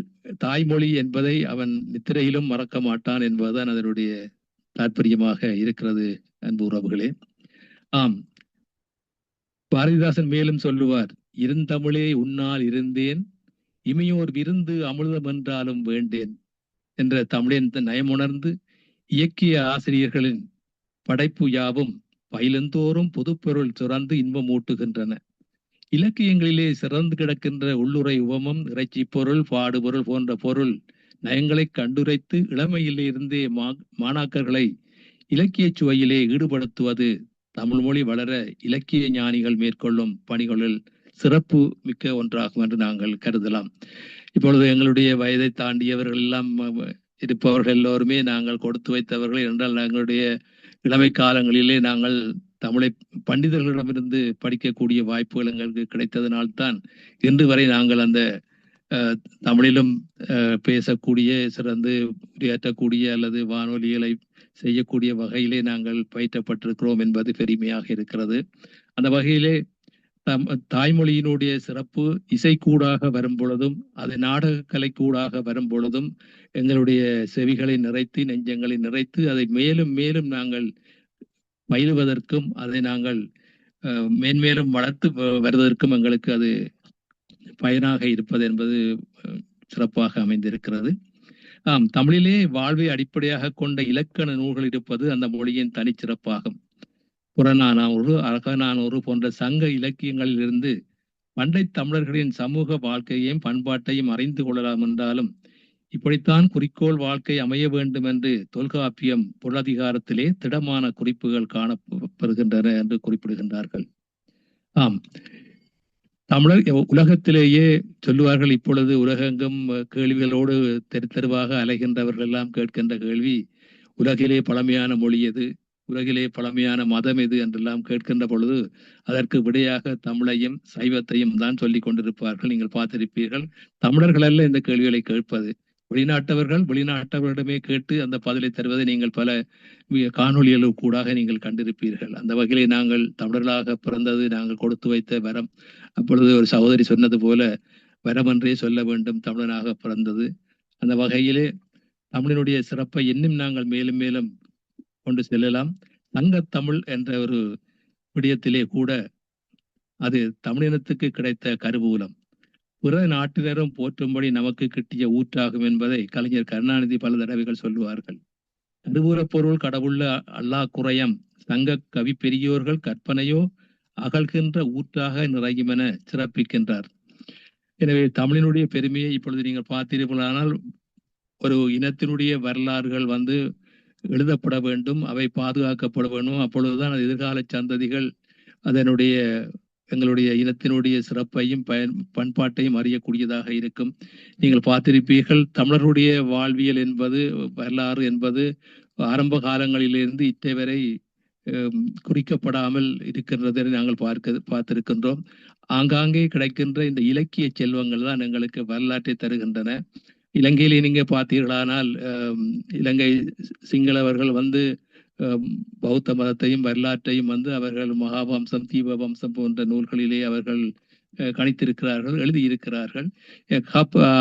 Speaker 1: தாய்மொழி என்பதை அவன் நித்திரையிலும் மறக்க மாட்டான் என்பதுதான் அதனுடைய தாற்பயமாக இருக்கிறது அன்பு உறவுகளே. பாரதிதாசன் மேலும் சொல்லுவார், இருந்தமிழே உன்னால் இருந்தேன், இமையோர் விருந்து அமிர்தம் என்றாலும் வேண்டேன் என்ற தமிழின் நயமுணர்ந்து இயக்கிய ஆசிரியர்களின் படைப்பு யாவும் பயிலந்தோறும் பொதுப்பொருள் சுரந்து இன்பமூட்டுகின்றன. இலக்கியங்களிலே சிறந்து கிடக்கின்ற உள்ளுரை உவமம், இறைச்சி பொருள், பாடுபொருள் போன்ற பொருள் நயங்களை கண்டுரைத்து இளமையிலிருந்தே மாணாக்கர்களை இலக்கிய சுவையிலே ஈடுபடுத்துவது தமிழ் மொழி வளர இலக்கிய ஞானிகள் மேற்கொள்ளும் பணிகளில் சிறப்பு மிக்க ஒன்றாகும் என்று நாங்கள் கருதலாம். இப்பொழுது எங்களுடைய வயதை தாண்டியவர்கள் எல்லாம் இருப்பவர்கள் எல்லோருமே நாங்கள் கொடுத்து வைத்தவர்கள் என்றால், நாங்களுடைய இளமை காலங்களிலே நாங்கள் தமிழை பண்டிதர்களிடமிருந்து படிக்கக்கூடிய வாய்ப்புகள் எங்களுக்கு கிடைத்ததனால்தான் இன்று வரை நாங்கள் அந்த தமிழிலும் பேசக்கூடிய, சிறந்து உரையாற்றக்கூடிய அல்லது வானொலிகளை செய்யக்கூடிய வகையிலே நாங்கள் பயிற்றப்பட்டிருக்கிறோம் என்பது பெருமையாக இருக்கிறது. அந்த வகையிலே தாய்மொழியினுடைய சிறப்பு இசைக்கூடாக வரும் பொழுதும், அது நாடக கலைக்கூடாக வரும் பொழுதும் எங்களுடைய செவிகளை நிறைத்து, நெஞ்சங்களை நிறைத்து, அதை மேலும் மேலும் நாங்கள் பயிலுவதற்கும் அதை நாங்கள் மேன்மேலும் வளர்த்து வருவதற்கும் எங்களுக்கு அது பயனாக இருப்பது என்பது சிறப்பாக அமைந்திருக்கிறது. தமிழிலே வாழ்வை அடிப்படையாக கொண்ட இலக்கண நூல்கள் இருப்பது அந்த மொழியின் தனிச்சிறப்பாகும். புறநானூறு, அகநானூறு போன்ற சங்க இலக்கியங்களிலிருந்து பண்டை தமிழர்களின் சமூக வாழ்க்கையையும் பண்பாட்டையும் அறிந்து கொள்ளலாம் என்றாலும், இப்படித்தான் குறிக்கோள் வாழ்க்கை அமைய வேண்டும் என்று தொல்காப்பியம் பொருளதிகாரத்திலே திடமான குறிப்புகள் காணப்படுகின்றன என்று குறிப்பிடுகின்றார்கள். தமிழர் உலகத்திலேயே சொல்லுவார்கள், இப்பொழுது உலகெங்கும் கேள்விகளோடு தெருவாக அலைகின்றவர்கள் எல்லாம் கேட்கின்ற கேள்வி, உலகிலே பழமையான மொழி எது, உலகிலே பழமையான மதம் எது என்றெல்லாம் கேட்கின்ற பொழுது அதற்கு விடையாக தமிழையும் சைவத்தையும் தான் சொல்லிக் கொண்டிருப்பார்கள். நீங்கள் பார்த்திருப்பீர்கள், தமிழர்கள் அல்ல இந்த கேள்விகளை கேட்பது, வெளிநாட்டவர்களிடமே கேட்டு அந்த பதிலை தருவதை நீங்கள் பல காணொலிகளுக்கு கூடாக நீங்கள் கண்டிருப்பீர்கள். அந்த வகையிலே நாங்கள் தமிழர்களாக பிறந்தது நாங்கள் கொடுத்து வைத்த வரம். அப்பொழுது ஒரு சகோதரி சொன்னது போல, வரம் என்றே சொல்ல வேண்டும், தமிழனாக பிறந்தது. அந்த வகையிலே தமிழினுடைய சிறப்பை இன்னும் நாங்கள் மேலும் மேலும் கொண்டு செல்லலாம். சங்கத்தமிழ் என்ற ஒரு விடயத்திலே கூட அது தமிழினத்துக்கு கிடைத்த கருவூலம், பிற நாட்டினரும் போற்றும்படி நமக்கு கிட்டிய ஊற்றாகும் என்பதை கலைஞர் கருணாநிதி பல தடவைகள் சொல்லுவார்கள். கருவூர பொருள் கடவுள்ள அல்லா குறையம், சங்க கவி பெரியோர்கள் கற்பனையோ அகழ்கின்ற ஊற்றாக நிறையும் என சிறப்பிக்கின்றார். எனவே தமிழினுடைய பெருமையை இப்பொழுது நீங்கள் பார்த்தீர்களானால், ஒரு இனத்தினுடைய வரலாறுகள் எழுதப்பட வேண்டும், அவை பாதுகாக்கப்பட வேண்டும். அப்பொழுதுதான் அது எதிர்கால சந்ததிகள் அதனுடைய எங்களுடைய இனத்தினுடைய சிறப்பையும் பண்பாட்டையும் அறியக்கூடியதாக இருக்கும். நீங்கள் பார்த்திருப்பீர்கள், தமிழருடைய வாழ்வியல் என்பது, வரலாறு என்பது ஆரம்ப காலங்களிலிருந்து இட்டை வரை குறிக்கப்படாமல் இருக்கின்றதை நாங்கள் பார்த்திருக்கின்றோம். ஆங்காங்கே கிடைக்கின்ற இந்த இலக்கிய செல்வங்கள் தான் எங்களுக்கு வரலாற்றை தருகின்றன. இலங்கையிலே நீங்க பார்த்தீர்களானால், இலங்கை சிங்களவர்கள் பௌத்த மதத்தையும் வரலாற்றையும் அவர்கள் மகாவம்சம் தீபவம்சம் போன்ற நூல்களிலே அவர்கள் கணித்திருக்கிறார்கள், எழுதியிருக்கிறார்கள்.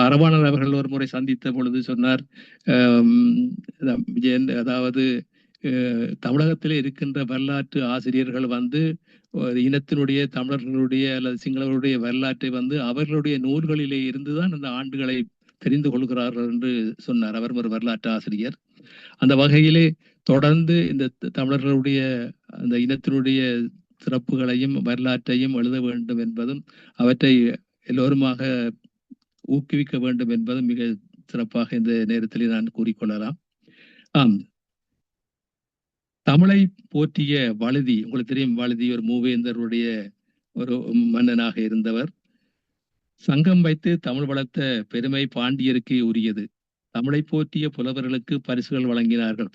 Speaker 1: அரவாணர் அவர்கள் ஒரு முறை சந்தித்த பொழுது சொன்னார், விஜயன், அதாவது தமிழகத்திலே இருக்கின்ற வரலாற்று ஆசிரியர்கள் இனத்தினுடைய தமிழர்களுடைய அல்லது சிங்களர்களுடைய வரலாற்றை அவர்களுடைய நூல்களிலே இருந்துதான் அந்த ஆண்டுகளை தெரிந்து கொள்கிறார்கள் என்று சொன்னார். அவர் ஒரு வரலாற்று ஆசிரியர். அந்த வகையிலே தொடர்ந்து இந்த தமிழர்களுடைய அந்த இனத்தினுடைய சிறப்புகளையும் வரலாற்றையும் எழுத வேண்டும் என்பதும் அவற்றை எல்லோருமாக ஊக்குவிக்க வேண்டும் என்பதும் மிக சிறப்பாக இந்த நேரத்தில் நான் கூறிக்கொள்ளலாம். தமிழை போற்றிய வழுதி, உங்களுக்கு தெரியும், வழுதி ஒரு மூவேந்தருடைய ஒரு மன்னனாக இருந்தவர். சங்கம் வைத்து தமிழ் வளர்த்த பெருமை பாண்டியருக்கு உரியது. தமிழை போற்றிய புலவர்களுக்கு பரிசுகள் வழங்கினார்கள்.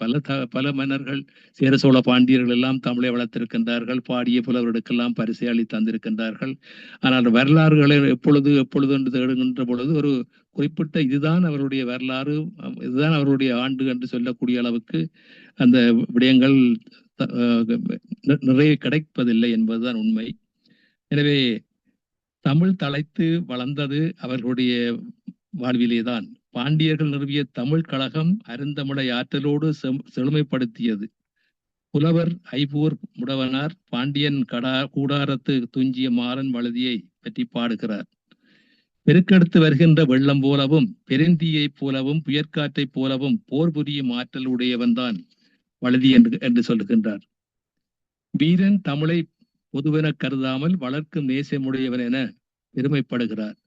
Speaker 1: பல மன்னர்கள், சேர சோழ பாண்டியர்கள் எல்லாம் தமிழை வளர்த்திருக்கின்றார்கள். பாடிய புலவர்களுக்கெல்லாம் பரிசை அளி தந்திருக்கின்றார்கள். ஆனால் வரலாறுகளை எப்பொழுது என்று தேடுகின்ற பொழுது ஒரு குறிப்பிட்ட இதுதான் அவருடைய வரலாறு, இதுதான் அவருடைய ஆண்டு என்று சொல்லக்கூடிய அளவுக்கு அந்த விடயங்கள் நிறைய கிடைப்பதில்லை என்பதுதான் உண்மை. எனவே தமிழ் தலைத்து வளர்ந்தது அவர்களுடைய வாழ்விலேதான். பாண்டியர்கள் நிறுவிய தமிழ் கழகம் அருந்தமிழை ஆற்றலோடு செழுமைப்படுத்தியது. புலவர் ஐபூர் முடவனார் பாண்டியன் கூடாரத்து துஞ்சிய மாறன் வழுதியை பற்றி பாடுகிறார். பெருக்கெடுத்து வருகின்ற வெள்ளம் போலவும் பெருந்தீயை போலவும் புயற்காற்றை போலவும் போர் புரியும் ஆற்றல் உடையவன்தான் வழுதி என்று சொல்லுகின்றார். வீரன் தமிழை பொதுவென கருதாமல் வளர்க்கும் நேசமுடையவன் என பெருமைப்படுகிறார்.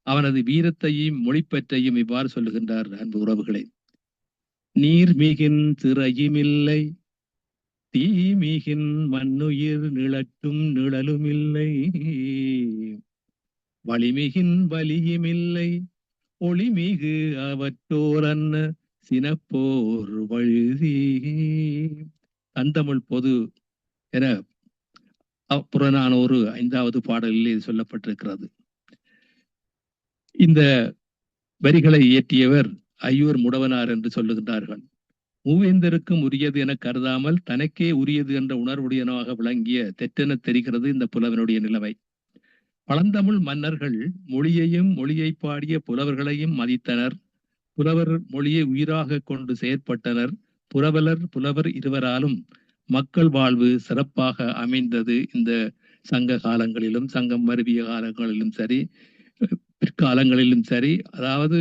Speaker 1: அவனது வீரத்தையும் மொழிப்பற்றையும் இவ்வாறு சொல்லுகின்றார். அன்பு உறவுகளை, நீர் மிகின் திரையுமில்லை, தீ மிகின் மண்ணுயிர் நிழற்றும் நிழலுமில்லை, வலிமிகின் வலியுமில்லை, ஒளிமிகு அவற்றோர் அன்ன சினப்போர் வழுதி. தந்தமிழ் பொது என புறநானூறு 5வது பாடலில் இது சொல்லப்பட்டிருக்கிறது. இந்த வரிகளை இயற்றியவர் ஐயூர் முடவனார் என்று சொல்லுகின்றார்கள். மூவேந்தருக்கும் உரியது என கருதாமல் தனக்கே உரியது என்ற உணர்வுடையனாக விளங்கிய தெற்றென தெரிகிறது இந்த புலவனுடைய நிலைமை. பழந்தமிழ் மன்னர்கள் மொழியை பாடிய புலவர்களையும் மதித்தனர். புலவர் மொழியை உயிராக கொண்டு செயற்பட்டனர். புலவர் இருவராலும் மக்கள் வாழ்வு சிறப்பாக அமைந்தது. இந்த சங்க காலங்களிலும் சங்கம் மருவிய காலங்களிலும் சரி, பிற்காலங்களிலும் சரி, அதாவது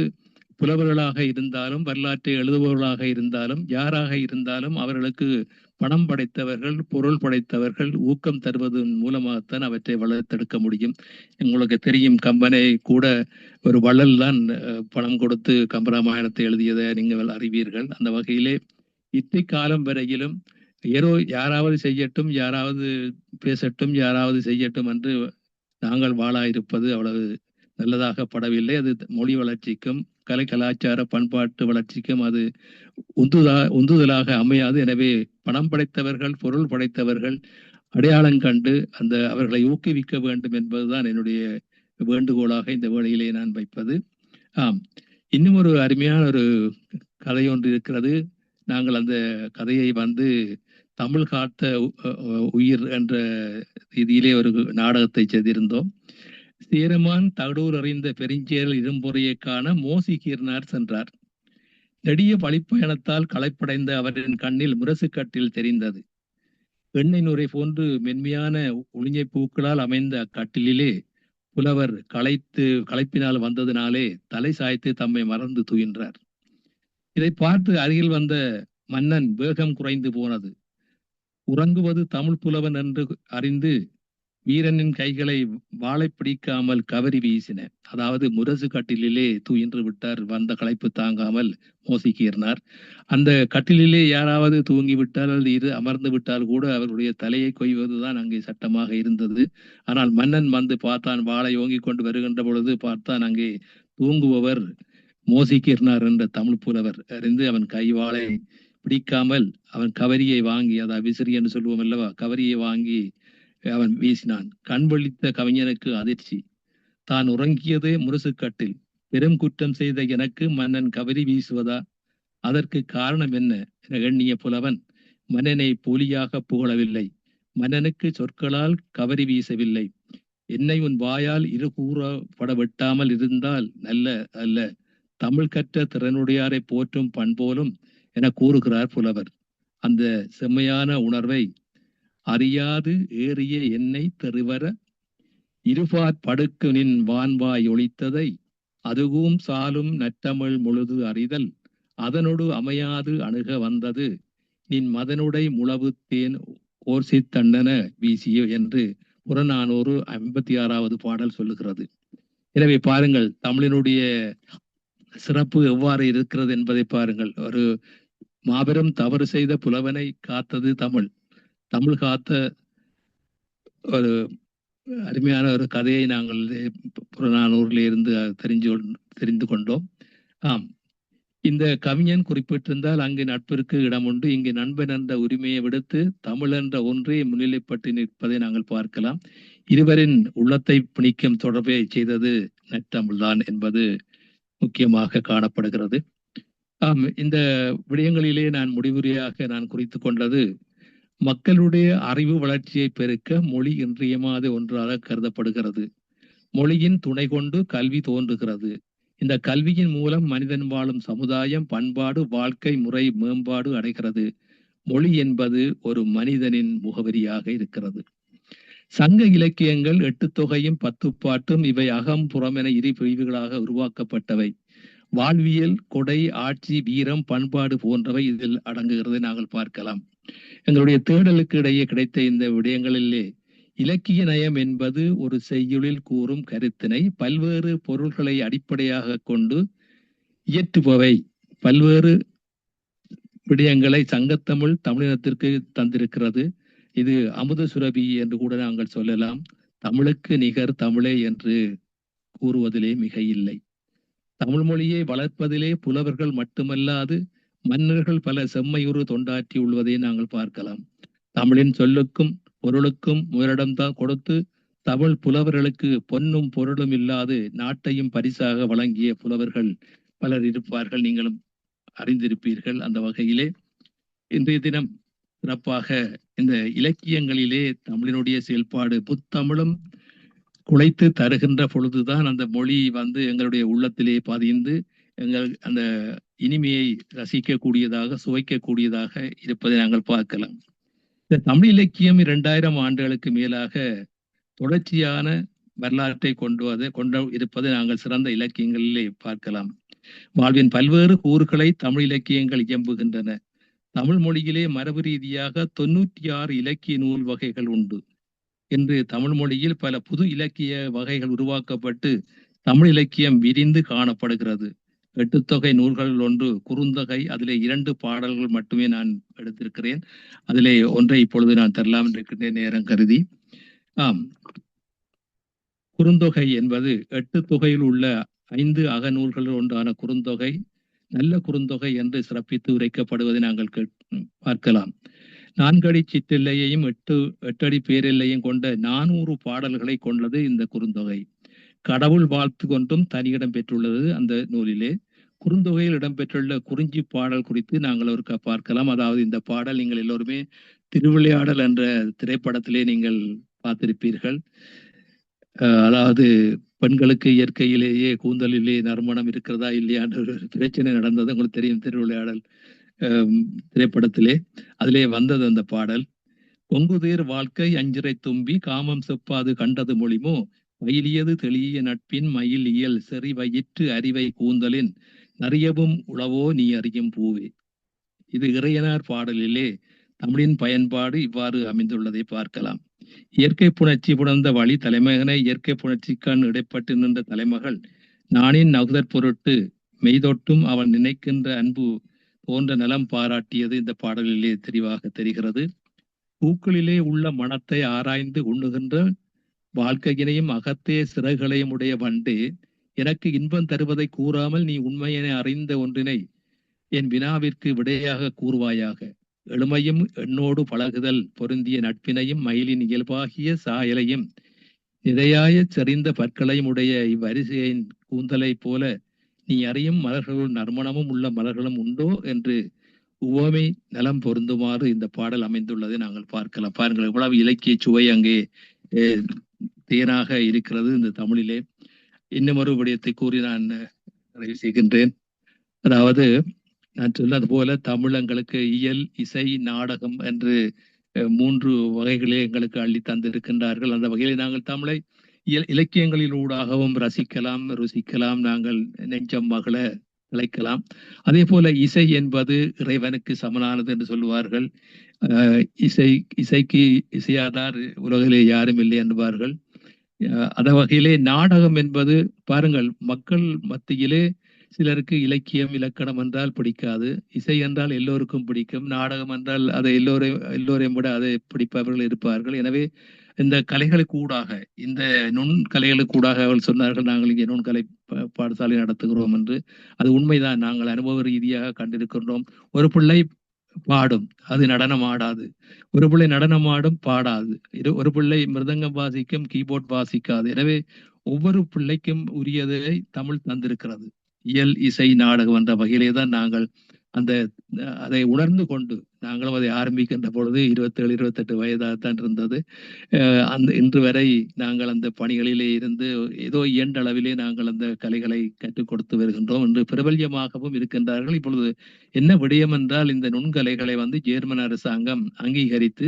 Speaker 1: புலவர்களாக இருந்தாலும் வரலாற்றை எழுதுபவர்களாக இருந்தாலும் யாராக இருந்தாலும் அவர்களுக்கு பணம் படைத்தவர்கள், பொருள் படைத்தவர்கள் ஊக்கம் தருவதன் மூலமாகத்தான் அவற்றை வளர்த்தெடுக்க முடியும். உங்களுக்கு தெரியும், கம்பனை கூட ஒரு வள்ளல் தான் பணம் கொடுத்து கம்பராமாயணத்தை எழுதியதை நீங்கள் அறிவீர்கள். அந்த வகையிலே இத்தை காலம் வரையிலும் யாராவது செய்யட்டும், யாராவது பேசட்டும், யாராவது செய்யட்டும் என்று நாங்கள் வாழாயிருப்பது அவ்வளவு நல்லதாக படவில்லை. அது மொழி வளர்ச்சிக்கும் கலை கலாச்சார பண்பாட்டு வளர்ச்சிக்கும் அது உந்துதலாக அமையாது. எனவே பணம் படைத்தவர்கள், பொருள் படைத்தவர்கள் அடையாளம் கண்டு அவர்களை ஊக்குவிக்க வேண்டும் என்பதுதான் என்னுடைய வேண்டுகோளாக இந்த வேளையிலே நான் வைப்பது. இன்னும் ஒரு அருமையான ஒரு கதை ஒன்று இருக்கிறது. நாங்கள் அந்த கதையை தமிழ் காத்த உயிர் என்ற ரீதியிலே ஒரு நாடகத்தை செய்திருந்தோம். சேரமான் தகடூர் அறிந்த பெருஞ்சேரல் இரும்பொறையை காண மோசிகீர்னார் சென்றார். நெடிய பழிப்பயணத்தால் களைப்படைந்த அவரின் கண்ணில் முரசுக்கட்டில் தெரிந்தது. எண்ணெய் நுரை போன்று மென்மையான ஒளிஞ்சை பூக்களால் அமைந்த அக்கட்டிலே புலவர் களைப்பினால் வந்ததினாலே தலை சாய்த்து தம்மை மறந்து துயின்றார். இதை பார்த்து அருகில் வந்த மன்னன் வேகம் குறைந்து போனது. உறங்குவது தமிழ் புலவன் என்று அறிந்து வீரனின் கைகளை வாளை பிடிக்காமல் கவரி வீசின. அதாவது முரசு கட்டிலே தூயின்று விட்டார். வந்த களைப்பு தாங்காமல் மோசிக்கீர்னார். அந்த கட்டிலே யாராவது தூங்கிவிட்டால் அல்லது அமர்ந்து விட்டால் கூட அவருடைய தலையை கொய்வதுதான் அங்கே சட்டமாக இருந்தது. ஆனால் மன்னன் பார்த்தான், வாளை ஓங்கி கொண்டு வருகின்ற பொழுது பார்த்தான் அங்கே தூங்குபவர் மோசிக்கீர்னார் என்ற தமிழ் புலவர். அறிந்து அவன் கைவாளை பிடிக்காமல் அவன் கவரியை வாங்கி, அதாவது விசிறி என்று சொல்லுவோம் அல்லவா, கவரியை வாங்கி அவன் வீசினான். கண் விழித்த கவிஞனுக்கு அதிர்ச்சி. தான் உறங்கியதே முரசுக்கட்டில். பெரும் குற்றம் செய்த எனக்கு மன்னன் கவரி வீசுவதா? அதற்கு காரணம் என்ன என எண்ணிய புலவன் மன்னனை போலியாக புகழவில்லை. மன்னனுக்கு சொற்களால் கவரி வீசவில்லை. என்னை உன் வாயால் இருகூறப்பட வெட்டாமல் இருந்தால் நல்ல அல்ல. தமிழ் கற்ற திறனுடையாரை போற்றும் பண்போலும் என கூறுகிறார் புலவர். அந்த செம்மையான உணர்வை அறியாது ஏறிய என்னை தெருவர இருபாற் படுக்கு நின் வான்வாய் ஒழித்ததை அதுவும் சாலும் நற்றமிழ் முழுது அறிதல் அதனோடு அமையாது அணுக வந்தது நின் மதனுடை முழவு தேன் ஓர்சி தண்டன வீசியோ என்று புறநானூறு 56வது பாடல் சொல்லுகிறது. எனவே பாருங்கள், தமிழினுடைய சிறப்பு எவ்வாறு இருக்கிறது என்பதை பாருங்கள். ஒரு மாபெரும் தவறு செய்த புலவனை காத்தது தமிழ். தமிழ் காத்த ஒரு அருமையான ஒரு கதையை நாங்கள் புறநானூரில் இருந்து தெரிந்து கொண்டோம். ஆம், இந்த கவிஞன் குறிப்பிட்டிருந்தால் அங்கு நட்பிற்கு இடம் உண்டு, இங்கு நண்பன் என்ற உரிமையை விடுத்து தமிழ் என்ற ஒன்றே முன்னிலைப்பட்டு நிற்பதை நாங்கள் பார்க்கலாம். இருவரின் உள்ளத்தை பிணிக்கும் தொடர்பை செய்தது நற்றமிழ்தான் என்பது முக்கியமாக காணப்படுகிறது. ஆம், இந்த விடயங்களிலே நான் முடிவுரையாக நான் குறித்து கொண்டது, மக்களுடைய அறிவு வளர்ச்சியை பெருக்க மொழி இன்றியமாத ஒன்றாக கருதப்படுகிறது. மொழியின் துணை கொண்டு கல்வி தோன்றுகிறது. இந்த கல்வியின் மூலம் மனிதன் வாழும் சமுதாயம், பண்பாடு, வாழ்க்கை முறை மேம்பாடு அடைகிறது. மொழி என்பது ஒரு மனிதனின் முகவரியாக இருக்கிறது. சங்க இலக்கியங்கள் 8 தொகையும் 10 பாட்டும் இவை அகம் புறம் என இரு பிரிவுகளாக உருவாக்கப்பட்டவை. வாழ்வியல், கொடை, ஆட்சி, வீரம், பண்பாடு போன்றவை இதில் அடங்குகிறதை நாங்கள் பார்க்கலாம். எங்களுடைய தேடலுக்கு இடையே கிடைத்த இந்த விடயங்களிலே இலக்கிய நயம் என்பது ஒரு செய்யுளில் கூறும் கருத்தினை பல்வேறு பொருள்களை அடிப்படையாக கொண்டு இயற்றுபவை. பல்வேறு விடயங்களை சங்கத்தமிழ் தமிழினத்திற்கு தந்திருக்கிறது. இது அமுத சுரபி என்று கூட நாங்கள் சொல்லலாம். தமிழுக்கு நிகர் தமிழே என்று கூறுவதிலே மிக இல்லை. தமிழ் மொழியை வளர்ப்பதிலே புலவர்கள் மட்டுமல்லாது மன்னர்கள் பல செம்மையுறு தொண்டாற்றி உள்ளதை நாங்கள் பார்க்கலாம். தமிழின் சொல்லுக்கும் பொருளுக்கும் முதலிடம்தான் கொடுத்து தமிழ் புலவர்களுக்கு பொன்னும் பொருளும் இல்லாது நாட்டையும் பரிசாக வழங்கிய புலவர்கள் பலர் இருப்பார்கள், நீங்களும் அறிந்திருப்பீர்கள். அந்த வகையிலே இன்றைய தினம் சிறப்பாக இந்த இலக்கியங்களிலே தமிழினுடைய செயல்பாடு புத்தமிழும் குலைத்து தருகின்ற பொழுதுதான் அந்த மொழி எங்களுடைய உள்ளத்திலே பதிந்து எங்கள் அந்த இனிமையை ரசிக்கக்கூடியதாக சுவைக்கக்கூடியதாக இருப்பதை நாங்கள் பார்க்கலாம். இந்த தமிழ் இலக்கியம் 2000 ஆண்டுகளுக்கு மேலாக தொடர்ச்சியான வரலாற்றை கொண்டு இருப்பதை நாங்கள் சிறந்த இலக்கியங்களிலே பார்க்கலாம். வாழ்வின் பல்வேறு கூறுகளை தமிழ் இலக்கியங்கள் இயம்புகின்றன. தமிழ் மொழியிலே மரபு ரீதியாக 96 இலக்கிய நூல் வகைகள் உண்டு. இன்று தமிழ் மொழியில் பல புது இலக்கிய வகைகள் உருவாக்கப்பட்டு தமிழ் இலக்கியம் விரிந்து காணப்படுகிறது. 8 தொகை நூல்கள் ஒன்று குறுந்தொகை. அதிலே 2 பாடல்கள் மட்டுமே நான் எடுத்திருக்கிறேன். அதிலே ஒன்றை இப்பொழுது நான் தரலாம் இருக்கின்றேன் நேரம் கருதி. ஆம், குறுந்தொகை என்பது 8 தொகையில் உள்ள 5 அகநூல்கள் ஒன்றான குறுந்தொகை நல்ல குறுந்தொகை என்று சிறப்பித்து உரைக்கப்படுவதை நாங்கள் பார்க்கலாம். 4 அடி சிற்றெல்லையையும் 8 அடி பேரெல்லையும் கொண்ட 400 பாடல்களை கொண்டது இந்த குறுந்தொகை. கடவுள் வாழ்த்து கொண்டும் தனியிடம் பெற்றுள்ளது அந்த நூலிலே. குறுந்தொகையில் இடம்பெற்றுள்ள குறிஞ்சி பாடல் குறித்து நாங்கள் ஒரு பார்க்கலாம். அதாவது இந்த பாடல் நீங்கள் எல்லோருமே திருவிளையாடல் என்ற திரைப்படத்திலே நீங்கள் பார்த்திருப்பீர்கள். அதாவது பெண்களுக்கு இயற்கையிலேயே கூந்தலிலே நறுமணம் இருக்கிறதா இல்லையா என்ற ஒரு பிரச்சனை நடந்தது உங்களுக்கு தெரியும், திருவிளையாடல் திரைப்படத்திலே. அதிலே வந்தது அந்த பாடல். பொங்குதேர் வாழ்க்கை அஞ்சிரை தும்பி காமம் செப்பாது கண்டது மொழிமோ வயலியது தெளிய நட்பின் மயில் இயல் செறி வயிற்று அறிவை கூந்தலின் நறியவும் உளவோ நீ அறியும் பூவே. இது இறையனார் பாடலிலே தமிழின் பயன்பாடு இவ்வாறு அமைந்துள்ளதை பார்க்கலாம். இயற்கை புணர்ச்சி புணர்ந்த வழி தலைமகனை இயற்கை புணர்ச்சிக்கான் இடைப்பட்டு நின்ற தலைமகள் நானின் நகுதற் பொருட்டு மெய்தொட்டும் அவன் நினைக்கின்ற அன்பு போன்ற நலம் பாராட்டியது இந்த பாடலிலே தெளிவாக தெரிகிறது. பூக்களிலே உள்ள மனத்தை ஆராய்ந்து உண்ணுகின்ற வாழ்க்கையினையும் அகத்தே சிறகுகளையும் உடைய வண்டே, எனக்கு இன்பம் தருவதை கூறாமல் நீ உண்மையினை அறிந்த ஒன்றினை என் வினாவிற்கு விடையாக கூறுவாயாக. எளிமையும் எண்ணோடு பழகுதல் பொருந்திய நட்பினையும் மயிலின் இயல்பாகிய சாயலையும் நிறையாய செறிந்த பற்களையும் உடைய இவ்வரிசையின் கூந்தலை போல நீ அறியும் மலர்களுள் நறுமணமும் உள்ள மலர்களும் உண்டோ என்று உவமை நலம் பொருந்துமாறு இந்த பாடல் அமைந்துள்ளதை நாங்கள் பார்க்கலாம். பாருங்கள் எவ்வளவு இலக்கிய சுவை அங்கே தேனாக இருக்கிறது இந்த தமிழிலே. இன்னும் ஒரு விடயத்தை கூறி நான் நிறைவு செய்கின்றேன். அதாவது நான் சொன்னது போல தமிழங்களுக்கு இயல், இசை, நாடகம் என்று 3 வகைகளே எங்களுக்கு அள்ளி தந்திருக்கின்றார்கள். அந்த வகையில் நாங்கள் தமிழை இலக்கியங்களிலூடாகவும் ரசிக்கலாம், ருசிக்கலாம், நாங்கள் நெஞ்சம் மகள இழைக்கலாம். அதே போல இசை என்பது இறைவனுக்கு சமனானது என்று சொல்லுவார்கள். இசைக்கு இசையாதார் உலகிலே யாரும் இல்லை என்பார்கள். அந்த வகையிலே நாடகம் என்பது பாருங்கள், மக்கள் மத்தியிலே சிலருக்கு இலக்கியம் இலக்கணம் என்றால் பிடிக்காது, இசை என்றால் எல்லோருக்கும் பிடிக்கும், நாடகம் என்றால் அதை எல்லோரையும் விட அதை பிடிப்பவர்கள் இருப்பார்கள். எனவே இந்த கலைகளுக்கூடாக, இந்த நுண்கலைகளுக்கூடாக அவர்கள் சொன்னார்கள், நாங்கள் இங்கே நுண்கலை பாடசாலை நடத்துகிறோம் என்று. அது உண்மைதான், நாங்கள் அனுபவ ரீதியாக கண்டிருக்கின்றோம். ஒரு பிள்ளை பாடும், அது நடனம் ஆடாது. ஒரு பிள்ளை நடனம் ஆடும், பாடாது. ஒரு பிள்ளை மிருதங்கம் வாசிக்கும், கீபோர்ட் வாசிக்காது. எனவே ஒவ்வொரு பிள்ளைக்கும் உரியதை தமிழ் தந்திருக்கிறது. இயல், இசை, நாடகம் என்ற வகையிலே தான் நாங்கள் அதை உணர்ந்து கொண்டு நாங்களும் அதை ஆரம்பிக்கின்ற பொழுது 27-28 வயதாகத்தான் இருந்தது. இன்று வரை நாங்கள் அந்த பணிகளிலே இருந்து ஏதோ இயன்ற அளவிலே நாங்கள் அந்த கலைகளை கற்றுக் கொடுத்து வருகின்றோம். என்று பிரபல்யமாகவும் இருக்கின்றார்கள். இப்பொழுது என்ன விடயம் என்றால், இந்த நுண்கலைகளை ஜெர்மன் அரசாங்கம் அங்கீகரித்து,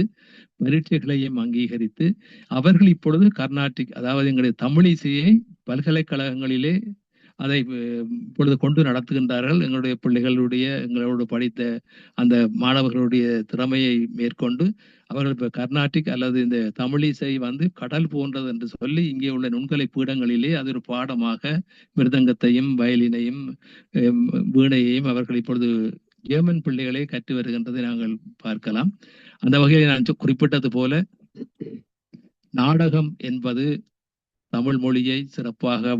Speaker 1: பரீட்சைகளையும் அங்கீகரித்து, அவர்கள் இப்பொழுது கர்நாடிக், அதாவது எங்களுடைய தமிழ் இசையை பல்கலைக்கழகங்களிலே அதை இப்பொழுது கொண்டு நடத்துகின்றார்கள். எங்களுடைய பிள்ளைகளுடைய, எங்களோடு படித்த அந்த மாணவர்களுடைய திறமையை மேற்கொண்டு அவர்கள் இப்ப கர்நாடிக் அல்லது இந்த தமிழிசை கடல் போன்றது என்று சொல்லி இங்கே உள்ள நுண்கலை பீடங்களிலே அது ஒரு பாடமாக மிருதங்கத்தையும் வயலினையும் வீணையையும் அவர்கள் இப்பொழுது ஜெர்மன் பிள்ளைகளே கற்று வருகின்றதை நாங்கள் பார்க்கலாம். அந்த வகையில் நான் குறிப்பிட்டது போல நாடகம் என்பது தமிழ் மொழியை சிறப்பாக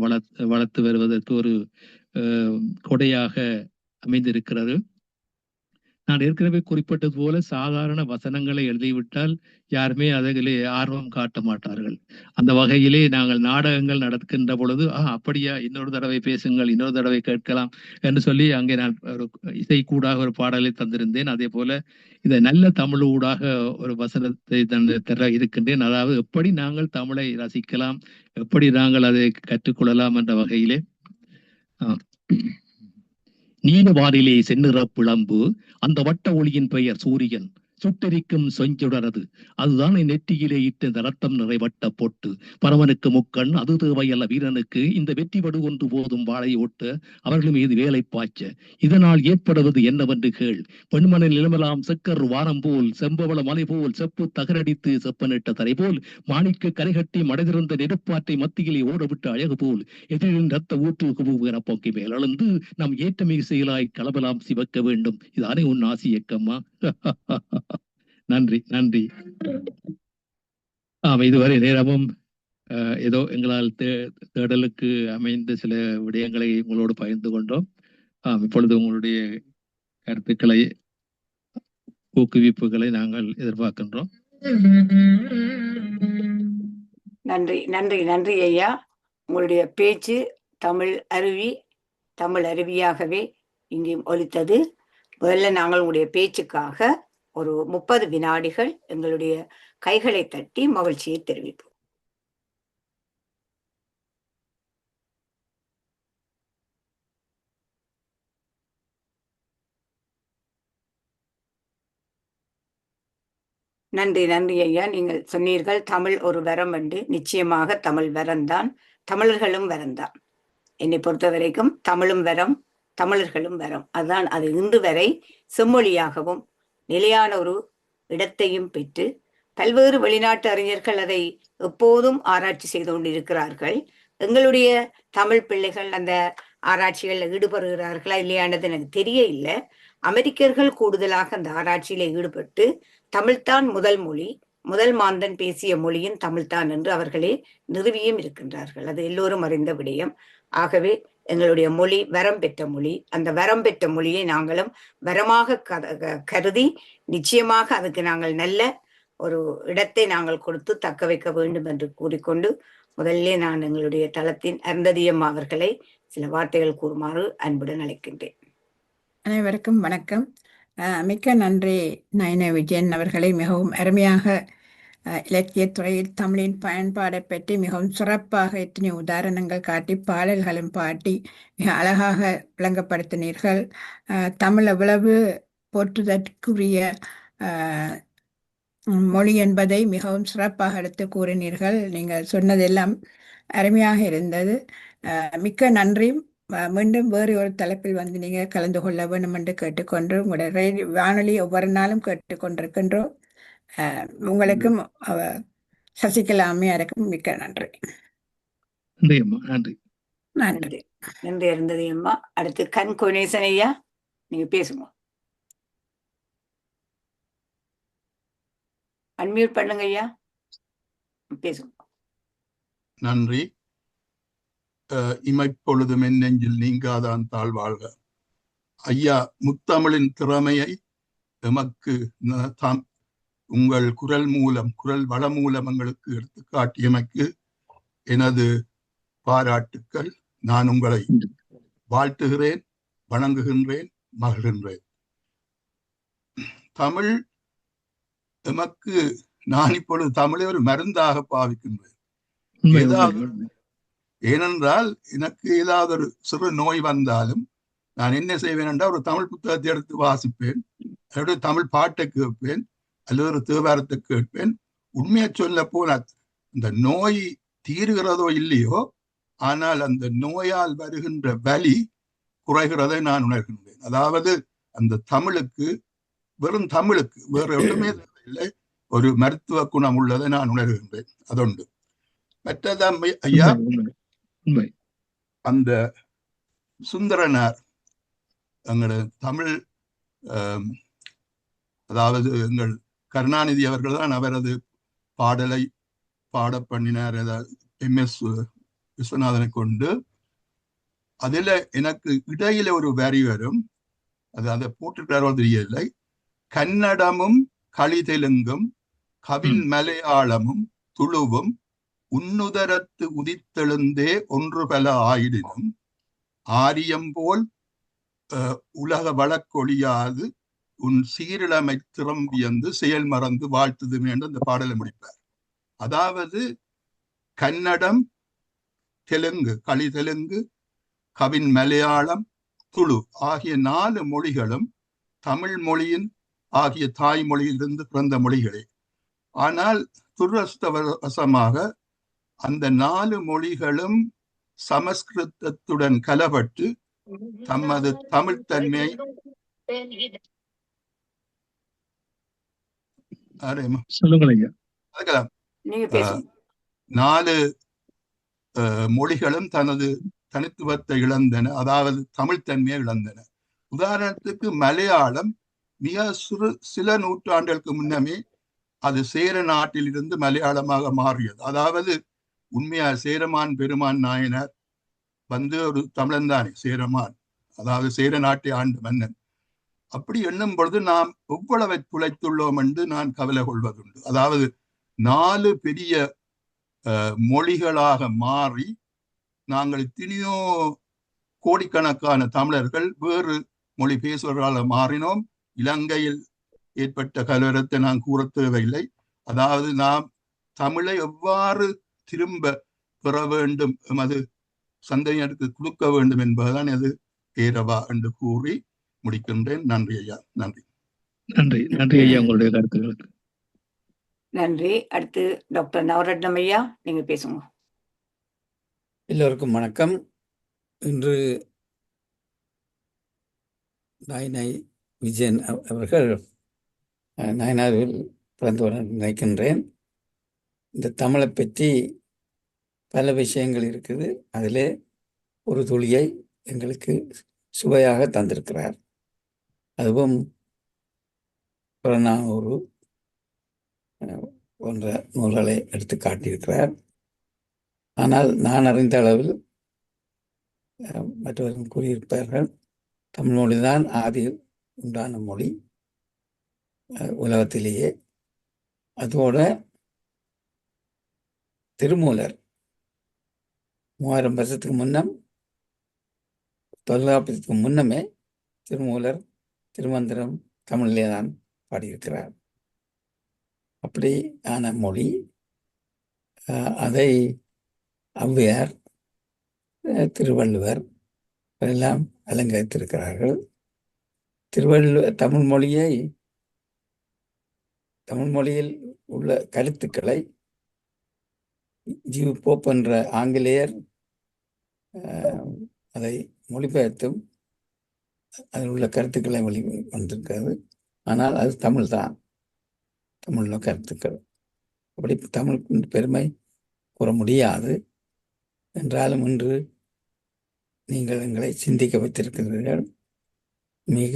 Speaker 1: வளர்த்து வருவதற்கு ஒரு கொடையாக அமைந்திருக்கிறது. நான் ஏற்கனவே குறிப்பிட்டது போல சாதாரண வசனங்களை எழுதிவிட்டால் யாருமே அதிலே ஆர்வம் காட்ட மாட்டார்கள். அந்த வகையிலே நாங்கள் நாடகங்கள் நடக்கின்ற பொழுது அப்படியா, இன்னொரு தடவை பேசுங்கள், இன்னொரு தடவை கேட்கலாம் என்று சொல்லி அங்கே நான் ஒரு இசை கூடாக ஒரு பாடலை தந்திருந்தேன். அதே போல இதை நல்ல தமிழ் ஊடாக ஒரு வசனத்தை தர இருக்கின்றேன். அதாவது எப்படி நாங்கள் தமிழை ரசிக்கலாம், எப்படி நாங்கள் அதை கற்றுக்கொள்ளலாம் என்ற வகையிலே நீலவானிலே செந்நிற பிளம்பு, அந்த வட்ட ஒளியின் பெயர் சூரியன், சுட்டெரிக்கும் சொஞ்சுடரது, அதுதான் நெற்றியிலே இட்ட ரத்தம் நிறைவட்ட பொட்டு, பரவனுக்கு முக்கண் அது தேவையல்ல வீரனுக்கு, இந்த வெற்றி படு ஒன்று போதும் வாழை ஓட்ட அவர்கள் மீது வேலை பாய்ச்ச, இதனால் ஏற்படுவது என்னவென்று கேள், பெண்மணி நிலமெல்லாம் செக்கர் வாரம் போல், செம்பவள மலை போல், செப்பு தகரடித்து செப்பனிட்ட தரை போல், மாணிக்க கரைகட்டி மடைதிருந்த நெருப்பாற்றை மத்தியிலே ஓடவிட்ட அழகு போல், எதிரின் ரத்த ஊற்று குபுவென போக்கி மேலெழுந்து நம் ஏற்றமிகு செயலாய் களபலாம் சிவக்க வேண்டும், இதானே உன் ஆசி இயக்கம்மா. நன்றி நன்றி. இதுவரை நேரமும் ஏதோ எங்களால் தேடலுக்கு அமைந்த சில விடயங்களை உங்களோடு பகிர்ந்து கொண்டோம். இப்பொழுது உங்களுடைய கருத்துக்களை, ஊக்குவிப்புகளை நாங்கள் எதிர்பார்க்கின்றோம்.
Speaker 2: நன்றி நன்றி நன்றி ஐயா. உங்களுடைய பேச்சு தமிழ் அருவியாகவே இங்கே ஒலித்தது. முதல்ல நாங்கள் உங்களுடைய பேச்சுக்காக ஒரு 30 வினாடிகள் எங்களுடைய கைகளை தட்டி மகிழ்ச்சியை தெரிவிப்போம். நன்றி நன்றி ஐயா. நீங்கள் சொன்னீர்கள் தமிழ் ஒரு வரம் என்று. நிச்சயமாக தமிழ் வரம்தான், தமிழர்களும் வரம்தான். என்னை பொறுத்த வரைக்கும் தமிழும் வரம், தமிழர்களும் வரம். அதுதான் அது இன்று வரை செம்மொழியாகவும் நிலையான ஒரு இடத்தையும் பெற்று பல்வேறு வெளிநாட்டு அறிஞர்கள் அதை எப்போதும் ஆராய்ச்சி செய்து கொண்டிருக்கிறார்கள். எங்களுடைய தமிழ் பிள்ளைகள் அந்த ஆராய்ச்சிகளில் ஈடுபடுகிறார்களா இல்லையானது எனக்கு தெரிய இல்லை. அமெரிக்கர்கள் கூடுதலாக அந்த ஆராய்ச்சியில ஈடுபட்டு தமிழ்தான் முதல் மொழி, முதல் மாந்தன் பேசிய மொழியின் தமிழ்தான் என்று அவர்களே நிறுவியும் இருக்கின்றார்கள். அது எல்லோரும் அறிந்த விடயம். ஆகவே எங்களுடைய மொழி வரம் பெற்ற மொழி. அந்த வரம் பெற்ற மொழியை நாங்களும் வரமாக கருதி நிச்சயமாக அதுக்கு நாங்கள் நல்ல ஒரு இடத்தை நாங்கள் கொடுத்து தக்க வைக்க வேண்டும் என்று கூறிக்கொண்டு முதல்ல நான் எங்களுடைய தளத்தின் அருந்ததியம் அவர்களை சில வார்த்தைகள் கூறுமாறு அன்புடன் அழைக்கின்றேன்.
Speaker 4: அனைவருக்கும் வணக்கம். மிக்க நன்றி நயன விஜயன் அவர்களை. மிகவும் அருமையாக இலக்கியத்துறையில் தமிழின் பயன்பாடை பற்றி மிகவும் சிறப்பாக எத்தனை உதாரணங்கள் காட்டி பாடல்களும் பாட்டி மிக அழகாக விளங்கப்படுத்தினீர்கள். தமிழ் எவ்வளவு போற்றுதற்குரிய மொழி என்பதை மிகவும் சிறப்பாக எடுத்து கூறினீர்கள். நீங்கள் சொன்னதெல்லாம் அருமையாக இருந்தது. மிக்க நன்றி. மீண்டும் வேறு ஒரு தலைப்பில் வந்து நீங்கள் கலந்து கொள்ள வேண்டும் என்று கேட்டுக்கொண்டு உங்களுடைய வானொலி ஒவ்வொரு நாளும் கேட்டுக்கொண்டிருக்கின்றோம். உங்களுக்கும் சசிகலா அம்மையாருக்கும் மிக்க நன்றி.
Speaker 1: நன்றி அம்மா. நன்றி
Speaker 4: நன்றி
Speaker 2: நன்றி இருந்தது அம்மா. அடுத்து கண் குணேசன் ஐயா, நீங்க பேசுங்க. அன்மியூட் பண்ணுங்க ஐயா, பேசுங்க.
Speaker 5: நன்றி. இமைப்பொழுதும் என் நெஞ்சில் நீங்காதான் தாழ்வாழ்க. ஐயா, முத்தமிழின் திறமையை எமக்கு உங்கள் குரல் வள மூலம் எங்களுக்கு எடுத்து காட்டியமைக்கு எனது பாராட்டுக்கள். நான் உங்களை வாழ்த்துகிறேன், வணங்குகின்றேன், மகிழ்கின்றேன். தமிழ் எமக்கு, நான் இப்பொழுது தமிழை ஒரு மருந்தாக பாவிக்கின்றேன். ஏனென்றால் எனக்கு ஏதாவது ஒரு சிறு நோய் வந்தாலும் நான் என்ன செய்வேன் என்றால் ஒரு தமிழ் புத்தகத்தை எடுத்து வாசிப்பேன், அதோட தமிழ் பாட்டை கேட்பேன், அல்லது ஒரு தேவாரத்தை கேட்பேன். உண்மையை சொல்ல போன இந்த நோய் தீருகிறதோ இல்லையோ, ஆனால் அந்த நோயால் வருகின்ற வலி குறைகிறதை நான் உணர்கின்றேன். அதாவது அந்த தமிழுக்கு, வெறும் தமிழுக்கு வேற ஒன்றுமே இல்லை, ஒரு மருத்துவ குணம் உள்ளதை நான் உணர்கின்றேன். அதொன்று. மற்றது ஐயா, அந்த சுந்தரனார் எங்களோட தமிழ், அதாவது எங்கள் கருணாநிதி அவர்கள் தான் அவரது பாடலை பாட பண்ணினார், MS விஸ்வநாதனை கொண்டு. அதுல எனக்கு இடையில ஒரு வரி வரும், அதை போட்டுட்டாரோ தெரியவில்லை. கன்னடமும் களிதெலுங்கும் கவின் மலையாளமும் துளுவும் உன்னுதரத்து உதித்தெழுந்தே ஒன்று பல ஆயிடினும் ஆரியம்போல் உலக வழக்கொழியாது உன் சீரிழமை திறம்பியந்து செயல் மறந்து வாழ்த்துதுமே என்று அந்த பாடலை முடிப்பார். அதாவது கன்னடம், தெலுங்கு, களி தெலுங்கு, கவின் மலையாளம், துளு ஆகிய 4 மொழிகளும் தமிழ் மொழியின் ஆகிய தாய்மொழியிலிருந்து பிறந்த மொழிகளே. ஆனால் துரஷ்டவசமாக அந்த 4 மொழிகளும் சமஸ்கிருதத்துடன் கலப்பட்டு தமது தமிழ் தன்மையை அதுக்கலாம் 4 மொழிகளும் தனது தனித்துவத்தை இழந்தன, அதாவது தமிழ் தன்மையை இழந்தன. உதாரணத்துக்கு மலையாளம் மிக சில நூற்றாண்டுகளுக்கு முன்னமே அது சேர நாட்டிலிருந்து மலையாளமாக மாறியது. அதாவது உண்மையா சேரமான் பெருமான் நாயனார் வந்து ஒரு தமிழன் தானே, சேரமான், அதாவது சேர நாட்டை ஆண்டு மன்னன். அப்படி எண்ணும் பொழுது நாம் எவ்வளவை துளைத்துள்ளோம் என்று நான் கவலை கொள்வதுண்டு. அதாவது 4 பெரிய மொழிகளாக மாறி நாங்கள் எத்தனையோ கோடிக்கணக்கான தமிழர்கள் வேறு மொழி பேசுவர்களாக மாறினோம். இலங்கையில் ஏற்பட்ட கலவரத்தை நான் கூற தேவையில்லை. அதாவது நாம் தமிழை எவ்வாறு திரும்ப பெற வேண்டும், எமது சந்தையினருக்கு கொடுக்க வேண்டும் என்பதுதான் அது ஏறவா என்று கூறி முடிக்கின்றேன். நன்றி ஐயா. நன்றி.
Speaker 1: நன்றி. நன்றி ஐயா உங்களுடைய கருத்துக்களுக்கு.
Speaker 2: நன்றி. அடுத்து டாக்டர் நவரத்னம் ஐயா, நீங்க பேசுங்க.
Speaker 6: எல்லோருக்கும் வணக்கம். இன்று நாயனார் விஜயன் அவர்கள் நாயனாரில் பிறந்து வர நினைக்கின்றேன். இந்த தமிழை பற்றி பல விஷயங்கள் இருக்குது, அதிலே ஒரு துளியை எங்களுக்கு சுவையாக தந்திருக்கிறார். அதுவும் புறநானூறு போன்ற நூல்களை எடுத்து காட்டியிருக்கிறார். ஆனால் நான் அறிந்த அளவில் மற்றவர்கள் கூறியிருப்பார்கள், தமிழ் மொழிதான் ஆதியில் உண்டான மொழி உலகத்திலேயே. அதோட திருமூலர் 3000 வருஷத்துக்கு முன்னம், தொல்காப்பியத்துக்கு முன்னமே திருமூலர் திருமந்திரம் தமிழிலே தான் பாடியிருக்கிறார். அப்படியான மொழி. அதை ஔவையார், திருவள்ளுவர் எல்லாம் அலங்கரித்திருக்கிறார்கள். தமிழ் மொழியில் உள்ள கருத்துக்களை ஜி போப் என்ற ஆங்கிலேயர் அதை மொழிபெயர்த்தும் அதில் உள்ள கருத்துக்களை வந்திருக்கிறது. ஆனால் அது தமிழ் தான், தமிழ்ல கருத்துக்கள். அப்படி தமிழுக்கு பெருமை கூற முடியாது. என்றாலும் இன்று நீங்கள் எங்களை சிந்திக்க வைத்திருக்கிறீர்கள். மிக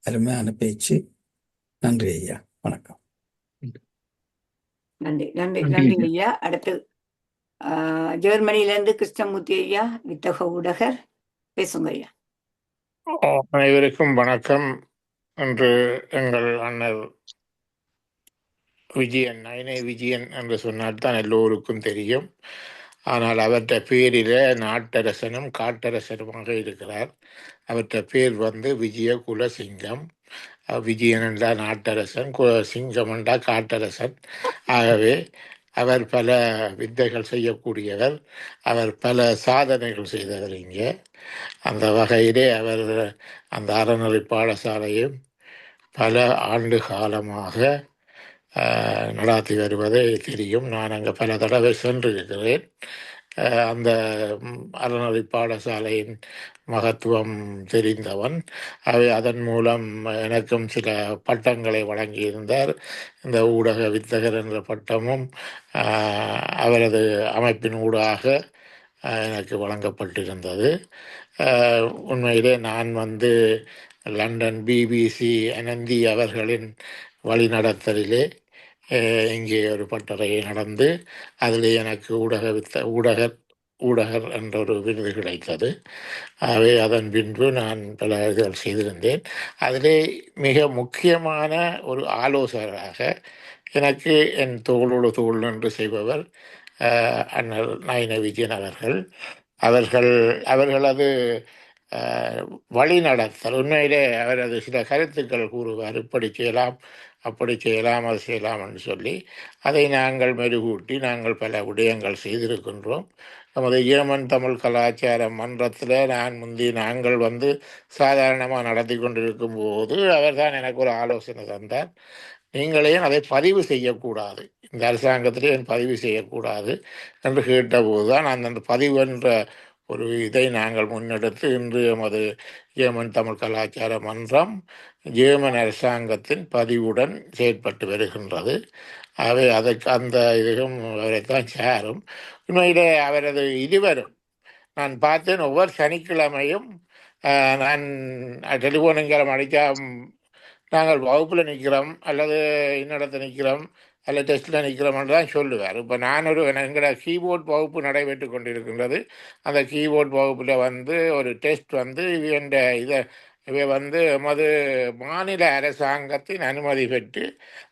Speaker 6: அருமையான பேச்சு. நன்றி ஐயா. வணக்கம்.
Speaker 2: நன்றி நன்றி நன்றி ஐயா. அடுத்து ஜெர்மனியிலிருந்து கிருஷ்ணமூர்த்தி ஐயா, வித்தக ஊடகர், பேசுங்க ஐயா.
Speaker 7: அனைவருக்கும் வணக்கம். என்று எங்கள் அண்ணர் விஜயன், நயனை விஜயன் என்று சொன்னால்தான் எல்லோருக்கும் தெரியும். ஆனால் அவற்ற பேரில நாட்டரசனும் காட்டரசனுமாக இருக்கிறார். அவற்ற பேர் விஜய குலசிங்கம். விஜயன் என்றால் நாட்டரசன், சிங்கம் என்றால் காட்டரசன். ஆகவே அவர் பல வித்தைகள் செய்யக்கூடியவர். அவர் பல சாதனைகள் செய்தவர் இங்கே. அந்த வகையிலே அவர் அந்த அறநெறி பாடசாலையும் பல ஆண்டு காலமாக நடாத்தி வருவதை தெரியும். நான் அங்கே பல தடவை சென்றிருக்கிறேன். அந்த அறநெறி பாடசாலையின் மகத்துவம் தெரிந்தவன். அவை அதன் மூலம் எனக்கும் சில பட்டங்களை வழங்கியிருந்தார். இந்த ஊடக வித்தகர் என்ற பட்டமும் அவரது அமைப்பின் ஊடாக எனக்கு வழங்கப்பட்டிருந்தது. உண்மையிலே நான் லண்டன் பிபிசி அனந்தி அவர்களின் வழிநடத்தலிலே இங்கே ஒரு பட்டறையை நடந்து அதில் எனக்கு ஊடகர் என்ற ஒரு விருது கிடைத்தது. ஆகவே அதன் பின்பு நான் பல இதுகள் செய்திருந்தேன். அதிலே மிக முக்கியமான ஒரு ஆலோசகராக எனக்கு என் தோளோடு தோள் என்று செய்பவர் அண்ணல் நயன விஜயன் அவர்களது வழி நடத்தல். உண்மையிலே அவரது சில கருத்துக்கள் கூறுவார். இப்படி செய்யலாம், அப்படி செய்யலாம், அது செய்யலாம் என்று சொல்லி அதை நாங்கள் மெருகூட்டி நாங்கள் பல விடயங்கள் செய்திருக்கின்றோம். நமது ஏமன் தமிழ் கலாச்சார மன்றத்தில் நாங்கள் சாதாரணமாக நடத்தி கொண்டிருக்கும் போது அவர்தான் எனக்கு ஒரு ஆலோசனை தந்தார். நீங்களே அதை பதிவு செய்யக்கூடாது, இந்த அரசாங்கத்திலே பதிவு செய்யக்கூடாது என்று கேட்டபோது தான் அந்த பதிவு என்ற ஒரு இதை நாங்கள் முன்னெடுத்து இன்று எமது ஏமன் தமிழ் கலாச்சார மன்றம் ஏமன் அரசாங்கத்தின் பதிவுடன் செயற்பட்டு வருகின்றது. அவை அந்த இதுவும் அவரைத்தான் சேரும். உண்மையிலே அவரது இருவரும் நான் பார்த்தேன். ஒவ்வொரு சனிக்கிழமையும் நான் டெலிஃபோன் எங்கேயும் அடித்தா நாங்கள் வகுப்பில் நிற்கிறோம் அல்லது இன்னிடத்தில் நிற்கிறோம் அல்லது டெஸ்ட்டில் நிற்கிறோம்னு தான் சொல்லுவார். இப்போ நான் எங்களோட கீபோர்ட் வகுப்பு நடைபெற்று கொண்டிருக்கின்றது. அந்த கீபோர்ட் வகுப்பில் ஒரு டெஸ்ட் இவை எமது மாநில அரசாங்கத்தின் அனுமதி பெற்று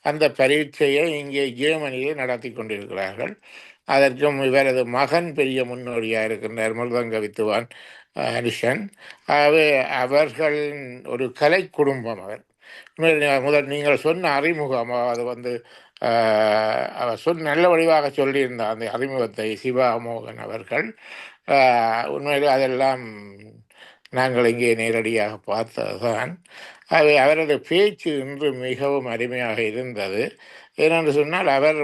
Speaker 7: அந்த பரீட்சையை இங்கே ஜெர்மனியில் நடத்தி கொண்டிருக்கிறார்கள். அதற்கும் இவரது மகன் பெரிய முன்னோடியாக இருக்கின்றார், மிருதங்க வித்துவான் அனிஷன். ஆகவே அவர்களின் ஒரு கலை குடும்பம் அவர். முதல் நீங்கள் சொன்ன அறிமுகம், அது அவர் நல்ல வடிவாக சொல்லியிருந்தார். அந்த அறிமுகத்தை சிவா மோகன் அவர்கள் உண்மையிலே அதெல்லாம் நாங்கள் இங்கே நேரடியாக பார்த்ததுதான். அவரது பேச்சு இன்று மிகவும் அருமையாக இருந்தது. ஏனென்று சொன்னால் அவர்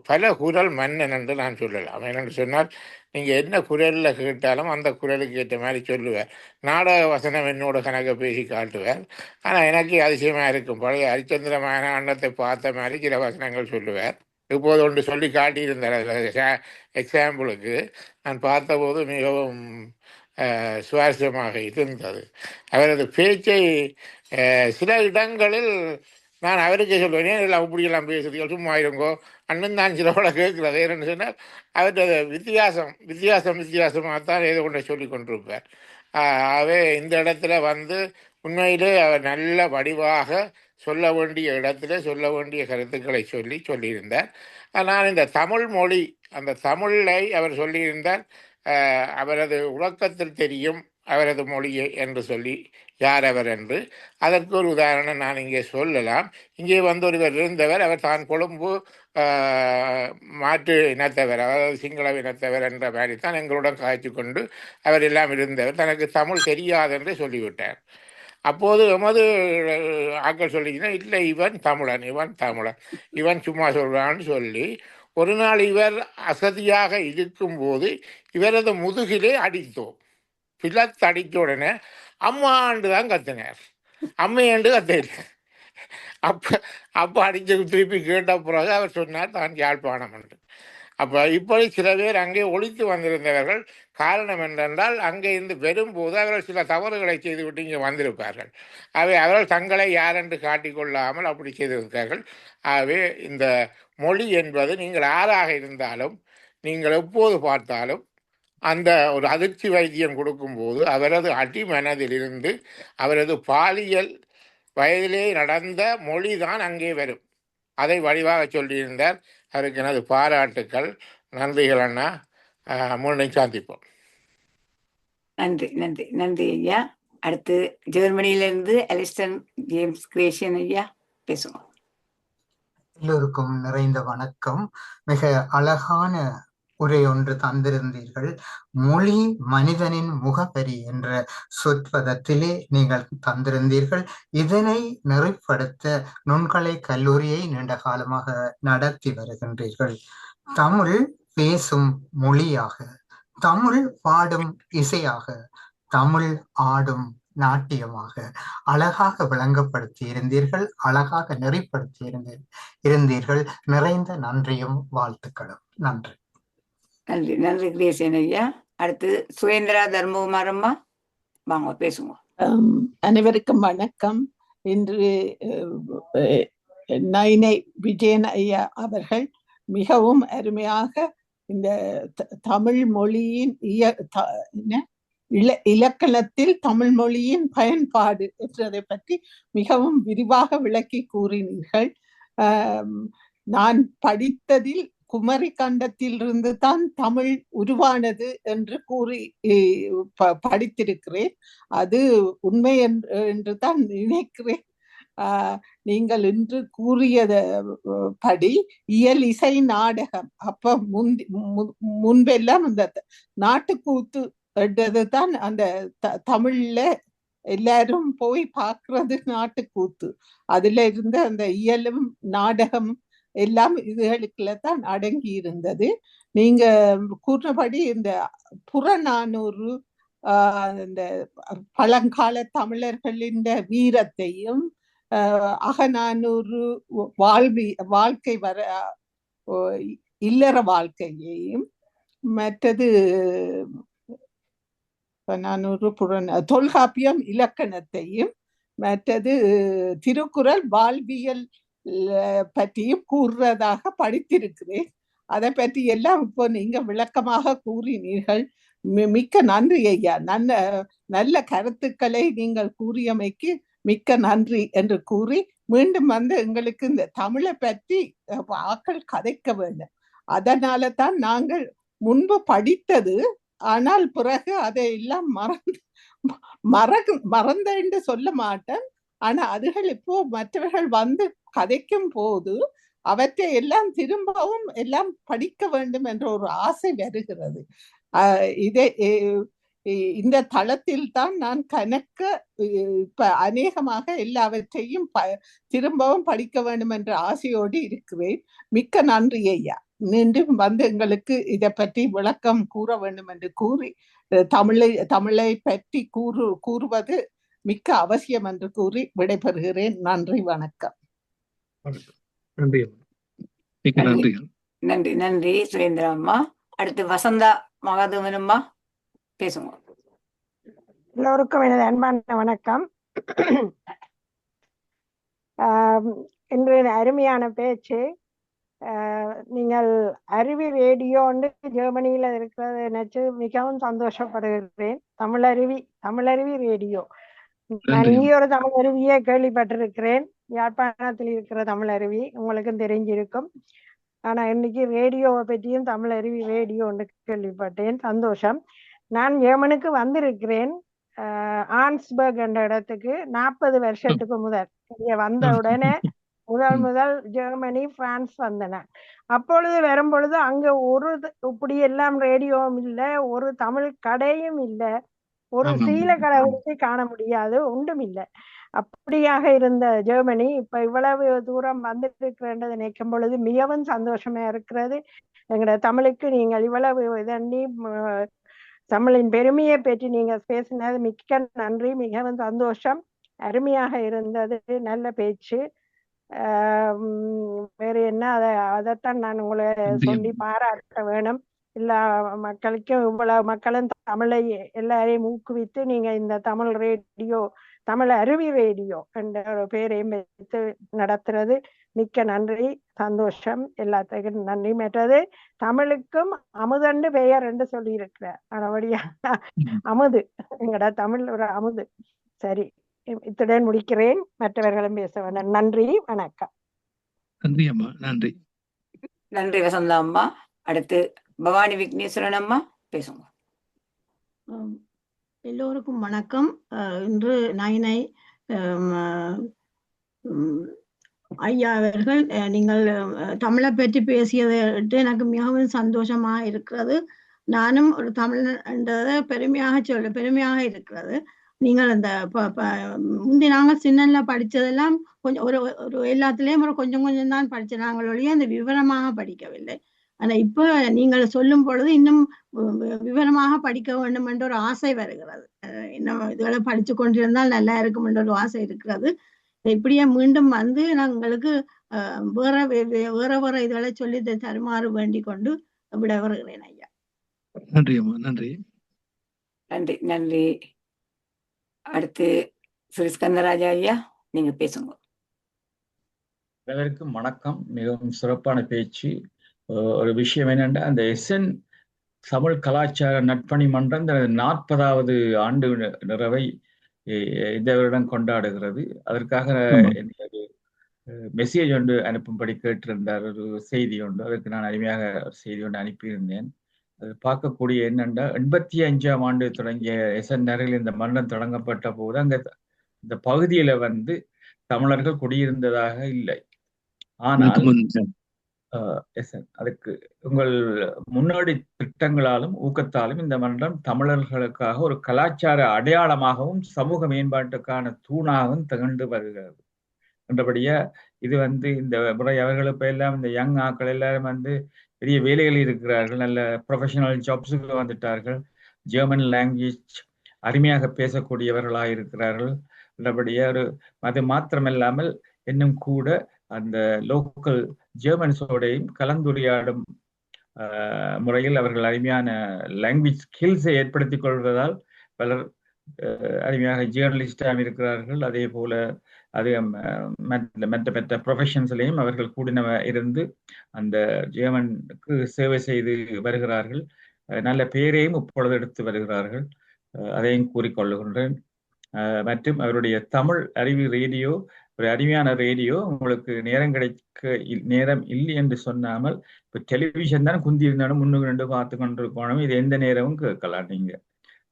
Speaker 7: பல குரல் மன்னன் என்று நான் சொல்லலாம். ஏனென்று சொன்னால் நீங்கள் என்ன குரலில் கேட்டாலும் அந்த குரலுக்கு ஏற்ற மாதிரி சொல்லுவார். நாடக வசனம் என்னோட கணக்கை பேசி காட்டுவார். ஆனால் எனக்கு அதிசயமாக இருக்கும். பழைய ஹரிச்சந்திரமான அன்னத்தை பார்த்த மாதிரி சில வசனங்கள் சொல்லுவார். இப்போது ஒன்று சொல்லி காட்டியிருந்தார். எக்ஸாம்பிளுக்கு நான் பார்த்தபோது மிகவும் சுவாரஸ்யமாக இருந்தது. அவரது பேச்சை சில இடங்களில் நான் அவருக்கே சொல்லுவேன், எல்லாம் அப்படியெல்லாம் பேசுறீர்கள், சும்மா இருங்கோ அண்ணன் தான் சிலவோட கேட்கிறது. ஏன்னு சொன்னால் அவரது வித்தியாசமாகத்தான் ஏதோ கொண்டு சொல்லி கொண்டிருப்பார். ஆகவே இந்த இடத்துல உண்மையிலே அவர் நல்ல வடிவாக சொல்ல வேண்டிய இடத்துல சொல்ல வேண்டிய கருத்துக்களை சொல்லியிருந்தார். நான் இந்த தமிழ் மொழி, அந்த தமிழை அவர் சொல்லியிருந்தார். அவரது உறக்கத்தில் தெரியும் அவரது மொழியை என்று சொல்லி யார் அவர் என்று. அதற்கு ஒரு உதாரணம் நான் இங்கே சொல்லலாம். இங்கே வந்து ஒருவர் இருந்தவர், அவர் தான் கொழும்பு மாற்று இனத்தவர், அதாவது சிங்கள இனத்தவர் என்ற மாதிரி தான் எங்களுடன் காய்ச்சி கொண்டு அவர் எல்லாம் இருந்தவர். தனக்கு தமிழ் தெரியாது என்று சொல்லிவிட்டார். அப்போது எமது ஆக்கள் சொல்லிச்சுன்னா, இல்லை இவன் தமிழன், இவன் சும்மா சொல்றான்னு சொல்லி ஒரு நாள் இவர் அசதியாக இருக்கும்போது இவரது முதுகிலே அடித்தோம். பிளத்து அடித்த உடனே அம்மாண்டு தான் கத்தினார், அம்மையாண்டு கத்தினார். அப்போ அடிச்சு திருப்பி கேட்ட பிறகு அவர் சொன்னார் தான் யாழ்ப்பாணம் என்று. அப்போ இப்படி சில பேர் அங்கே ஒழித்து வந்திருந்தவர்கள். காரணம் என்னென்றால் அங்கே இருந்து வரும்போது அவர்கள் சில தவறுகளை செய்துவிட்டு இங்கே வந்திருப்பார்கள். ஆகவே அவர்கள் தங்களை யாரென்று காட்டிக்கொள்ளாமல் அப்படி செய்திருக்கிறார்கள். ஆகவே இந்த மொழி என்பது நீங்கள் யாராக இருந்தாலும், நீங்கள் எப்போது பார்த்தாலும் அந்த ஒரு அதிர்ச்சி வைத்தியம் கொடுக்கும்போது அவரது அடிமனதிலிருந்து அவரது பாலியல் வயதிலே நடந்த மொழி தான் அங்கே வரும். அதை வடிவாக சொல்லியிருந்தார். அவருக்கு எனது பாராட்டுக்கள், நன்றிகள் அண்ணா. மீண்டும் சந்திப்போம்.
Speaker 2: நன்றி நன்றி நன்றி ஐயா. அடுத்து ஜெர்மனியிலிருந்து அலிஸ்டன் ஜேம்ஸ் கிரேஷியன் ஐயா பேசுவோம்.
Speaker 8: எல்லோருக்கும் நிறைந்த வணக்கம். மிக அழகான உரை ஒன்று தந்திருந்தீர்கள். மொழி மனிதனின் முகவரி என்ற சொற்பதத்திலே நீங்கள் தந்திருந்தீர்கள். இதனை நெறிப்படுத்த நுண்கலை கல்லூரியை நீண்ட காலமாக நடத்தி வருகின்றீர்கள். தமிழ் பேசும் மொழியாக, தமிழ் பாடும் இசையாக, தமிழ் ஆடும் நாட்டியமாக அழகாக விளங்கப்படுத்தி இருந்தீர்கள், அழகாக நெறிப்படுத்தி இருந்தீர்கள். நிறைந்த நன்றியும் வாழ்த்துக்களும். நன்றி.
Speaker 2: நன்றி நன்றி கிரேஷன் ஐயா. அடுத்து சுரேந்திரா தர்மகுமார் அம்மா வாங்க பேசுவோம்.
Speaker 9: அனைவருக்கும் வணக்கம். இன்று நயினை விஜயன் ஐயா அவர்கள் மிகவும் அருமையாக இந்த தமிழ் மொழியின் இலக்கணத்தில் தமிழ் மொழியின் பயன்பாடு என்றதை பற்றி மிகவும் விரிவாக விளக்கி கூறினீர்கள். நான் படித்ததில் குமரி கண்டத்திலிருந்து தான் தமிழ் உருவானது என்று கூறி படித்திருக்கிறேன். அது உண்மை என்று தான் நினைக்கிறேன். நீங்கள் இன்று கூறியத படி இயல் இசை நாடகம், அப்ப முன்பெல்லாம் அந்த நாட்டுக்கூத்து தான் அந்த தமிழ்ல எல்லாரும் போய் பார்க்கறது நாட்டுக்கூத்து. அதுல இருந்த அந்த இயலும் நாடகம் எல்லாம் இதுகளுக்குள்ள தான் அடங்கி இருந்தது. நீங்க கூறினபடி இந்த புறநானூறு இந்த பழங்கால தமிழர்களின் வீரத்தையும் அகநானூறு வாழ்க்கை இல்லற வாழ்க்கையையும், மற்றது தொல்காப்பியம் இலக்கணத்தையும், மற்றது திருக்குறள் வாழ்வியல் பற்றியும் கூறுறதாக படித்திருக்கிறேன். அதை பற்றி எல்லாம் இப்போ நீங்க விளக்கமாக கூறினீர்கள். மிக்க நன்றி ஐயா. நல்ல கருத்துக்களை நீங்கள் கூறியமைக்கு மிக்க நன்றி என்று கூறி, மீண்டும் வந்து எங்களுக்கு இந்த தமிழை பற்றி ஆக்கள் கதைக்க வேண்டும். அதனால தான் நாங்கள் முன்பு படித்தது, ஆனால் பிறகு அதை எல்லாம் மறந்தேன்னு சொல்ல மாட்டேன். ஆனா அதுகள் இப்போ மற்றவர்கள் வந்து கதைக்கும் போது அவற்றை எல்லாம் திரும்பவும் எல்லாம் படிக்க வேண்டும் என்ற ஒரு ஆசை வருகிறது. இந்த தளத்தில் தான் நான் கணக்க இப்ப அநேகமாக எல்லாவற்றையும் திரும்பவும் படிக்க வேண்டும் என்ற ஆசையோடு இருக்கிறேன். மிக்க நன்றி ஐயா. மீண்டும் வந்து எங்களுக்கு இதை பற்றி விளக்கம் கூற வேண்டும் என்று கூறி, தமிழை பற்றி கூறுவது மிக்க அவசியம் என்று கூறி விடைபெறுகிறேன். நன்றி, வணக்கம்.
Speaker 2: நன்றி நன்றி சுரேந்திரா அம்மா. அடுத்து வசந்தா மகாதேவன் அம்மா பேசுங்க.
Speaker 10: எல்லோருக்கும் எனது அன்பான வணக்கம். இன்று அருமையான பேச்சு. நீங்கள் அருவி ரேடியோன்னு ஜெர்மனியில இருக்கிறது நினைச்சு மிகவும் சந்தோஷப்படுகிறேன். தமிழருவி ரேடியோ. நான் இங்கே ஒரு தமிழ் அருவியை கேள்விப்பட்டிருக்கிறேன். யாழ்ப்பாணத்தில் இருக்கிற தமிழ் அருவி உங்களுக்கும் தெரிஞ்சிருக்கும். ஆனா இன்னைக்கு ரேடியோவை பற்றியும் தமிழ் அருவி ரேடியோ ஒன்று கேள்விப்பட்டேன். சந்தோஷம். நான் ஜெர்மனுக்கு வந்திருக்கிறேன். ஆன்ஸ்பர்க் என்ற இடத்துக்கு 40 வருஷத்துக்கு முதல் இங்க வந்த உடனே முதல் ஜெர்மனி பிரான்ஸ் வந்தன. அப்பொழுது வரும்பொழுது அங்க இப்படி எல்லாம் ரேடியோவும் இல்லை, ஒரு தமிழ் கடையும் இல்லை, ஒரு சீல கடை காண முடியாது, ஒன்றும் இல்லை. அப்படியாக இருந்த ஜெர்மனி இப்ப இவ்வளவு தூரம் வந்துட்டு இருக்கிறது நினைக்கும் பொழுது மிகவும் சந்தோஷமா இருக்கிறது. எங்களோட தமிழுக்கு நீங்கள் இவ்வளவு இதண்ணி தமிழின் பெருமையை பற்றி நீங்க பேசினது மிக்க நன்றி, மிகவும் சந்தோஷம், அருமையாக இருந்தது, நல்ல பேச்சு. வேற என்ன, அதைத்தான் நான் உங்களை சொல்லி பாராட்ட வேணும். எல்லா மக்களுக்கும் இவ்வளவு மக்களும் தமிழை எல்லாரையும் ஊக்குவித்து நீங்க இந்த தமிழ் அருவி ரேடியோ என்ற ஒரு பெயரையும் வைத்து நடத்துறது மிக்க நன்றி, சந்தோஷம், எல்லாத்துக்கும் நன்றி. மற்றது தமிழுக்கும் அமுதண்டு பெயர் என்று சொல்லி இருக்கிறார். ஆனபடியா அமுது, எங்கடா தமிழ் ஒரு அமுது. சரி, இத்துடன் முடிக்கிறேன், மற்றவர்களும் பேச வேண்டாம். நன்றி, வணக்கம்.
Speaker 1: நன்றி அம்மா. நன்றி.
Speaker 2: நன்றி வசந்தா அம்மா. அடுத்து பவானி விக்னேஸ்வரன் அம்மா பேசுங்க.
Speaker 11: எல்லோருக்கும் வணக்கம். இன்று நைனை ஐயா அவர்கள் நீங்கள் தமிழை பற்றி பேசியது எனக்கு மிகவும் சந்தோஷமா இருக்கிறது. நானும் ஒரு தமிழ்ன்றதை பெருமையாக இருக்கிறது. நீங்கள் இந்த முந்தி நாங்கள் சின்னல படித்ததெல்லாம் கொஞ்சம் ஒரு எல்லாத்துலேயும் கொஞ்சம் கொஞ்சம் தான் படித்த நாங்களொழிய அந்த விவரமாக படிக்கவில்லை. ஆனால் இப்போ நீங்கள் சொல்லும் பொழுது இன்னும் விவரமாக படிக்க வேண்டும் என்ற ஒரு ஆசை வருகிறது. இன்னும் இதுகளை படித்து கொண்டிருந்தால் நல்லா இருக்கும் என்ற ஒரு ஆசை இருக்கிறது. இப்படியே மீண்டும் வந்து நாங்களுக்கு வேற இதுகளை சொல்லி தருமாறு வேண்டிக் கொண்டு விட வருகிறேன் ஐயா.
Speaker 1: நன்றி அம்மா. நன்றி.
Speaker 2: நன்றி நன்றி. அடுத்து ஸ்ரீஸ்கந்தராஜா ஐயா, நீங்க பேசுங்க.
Speaker 12: அனைவருக்கும் வணக்கம். மிகவும் சிறப்பான பேச்சு. ஒரு விஷயம் என்னென்னா, அந்த எஸ்என் தமிழ் கலாச்சார நட்பணி மன்றம் 40வது ஆண்டு நிறைவை இந்த வருடம் கொண்டாடுகிறது. அதற்காக மெசேஜ் ஒன்று அனுப்பும்படி கேட்டிருந்தார், ஒரு செய்தி ஒன்று. அதற்கு நான் அருமையாக செய்தி ஒன்று அனுப்பியிருந்தேன். அது பார்க்கக்கூடிய என்னென்னா, 85ஆம் ஆண்டு தொடங்கிய எஸ்என் நகரில் இந்த மன்றம் தொடங்கப்பட்ட போது அங்கே இந்த பகுதியில தமிழர்கள் குடியிருந்ததாக இல்லை. ஆனால் அதுக்கு உங்கள் முன்னோடி திட்டங்களாலும் ஊக்கத்தாலும் இந்த மன்றம் தமிழர்களுக்காக ஒரு கலாச்சார அடையாளமாகவும் சமூக மேம்பாட்டுக்கான தூணாகவும் திகழ்ந்து வருகிறது. என்றபடியா இது இந்த முறை அவர்களுக்கு எல்லாம் இந்த யங் ஆக்கள் எல்லாரும் பெரிய வேலைகளில் இருக்கிறார்கள், நல்ல ப்ரொஃபஷனல் ஜாப்ஸுக்கு வந்துட்டார்கள், ஜெர்மன் லாங்குவேஜ் அருமையாக பேசக்கூடியவர்களாக இருக்கிறார்கள். என்றபடியா அது மாத்திரமில்லாமல் இன்னும் கூட அந்த லோக்கல் ஜெர்மன்ஸோடையும் கலந்துரையாடும் முறையில் அவர்கள் அருமையான லாங்குவேஜ் ஸ்கில்ஸை ஏற்படுத்திக் கொள்வதால் பலர் அருமையாக ஜேர்னலிஸ்டாக இருக்கிறார்கள். அதே போல அது மற்ற ப்ரொஃபஷன்ஸ்லையும் அவர்கள் கூடின இருந்து அந்த ஜெர்மனுக்கு சேவை செய்து வருகிறார்கள். நல்ல பெயரையும் இப்பொழுது எடுத்து வருகிறார்கள், அதையும் கூறிக்கொள்ளுகின்றேன். மற்றும் அவருடைய தமிழ் அறிவு ரேடியோ ஒரு அருமையான ரேடியோ. உங்களுக்கு நேரம் இல்லை என்று சொன்னாமல் இப்போ டெலிவிஷன் தான் குந்தி இருந்தாலும் 3 பார்த்து கொண்டிருக்கணும், இது எந்த நேரமும் கேட்கலாம் நீங்க.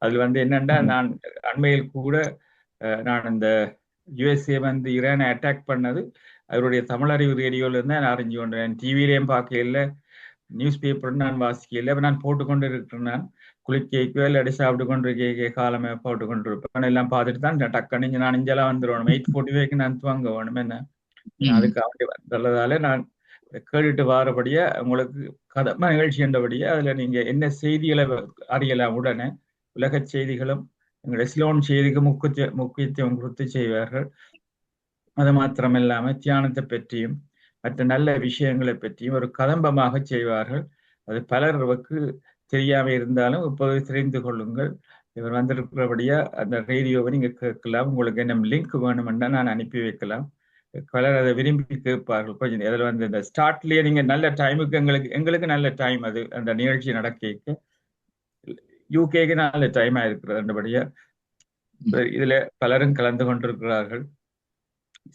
Speaker 12: அதில் என்னன்னா, நான் அண்மையில் கூட நான் இந்த யுஎஸ்ஏ ஈரானை அட்டாக் பண்ணது அவருடைய தமிழ் அறிவு ரேடியோல இருந்தால் நான் அறிஞ்சு கொண்டேன். டிவிலையும் பார்க்கல, நியூஸ் பேப்பர் நான் வாசிக்கல, நான் போட்டுக்கொண்டு இருக்கிறேன். நான் குளிக்கைக்கோ இல்லாட்டி சாப்பிட்டு கொண்டிருக்க காலமே போட்டு கொண்டிருப்பேன். எல்லாம் பார்த்துட்டு தான் டக்குன்னு நான் இஞ்செல்லாம் வந்துடுவேன். 8:45 நான் துவங்க வேணும். என்ன அதுக்கு வந்ததால நான் கேட்டுட்டு வாரபடியா உங்களுக்கு கதம்ப நிகழ்ச்சி என்றபடியா அதுல நீங்க என்ன செய்திகளை அறியலாம். உடனே உலக செய்திகளும் எங்களுடைய சிலோன் செய்திக்கு முக்கியத்துவம் கொடுத்து செய்வார்கள். அது மாத்திரமில்லாம தியானத்தை பற்றியும் மற்ற நல்ல விஷயங்களை பற்றியும் ஒரு கதம்பமாக செய்வார்கள். அது பலருக்கு தெரியாம இருந்தாலும் இப்போது தெரிந்து கொள்ளுங்கள். இவர் வந்திருக்கிறபடியா அந்த ரேடியோவை நீங்க கேட்கலாம். உங்களுக்கு என்ன லிங்க் வேணுமென்னா நான் அனுப்பி வைக்கலாம். பலர் அதை விரும்பி கேட்பார்கள். கொஞ்சம் அதில் இந்த ஸ்டார்ட்லயே நீங்க நல்ல டைமுக்கு எங்களுக்கு நல்ல டைம், அது அந்த நிகழ்ச்சி நடக்க யூகேக்கு நல்ல டைமா இருக்கிறது. அந்தபடியா இதுல பலரும் கலந்து கொண்டிருக்கிறார்கள்.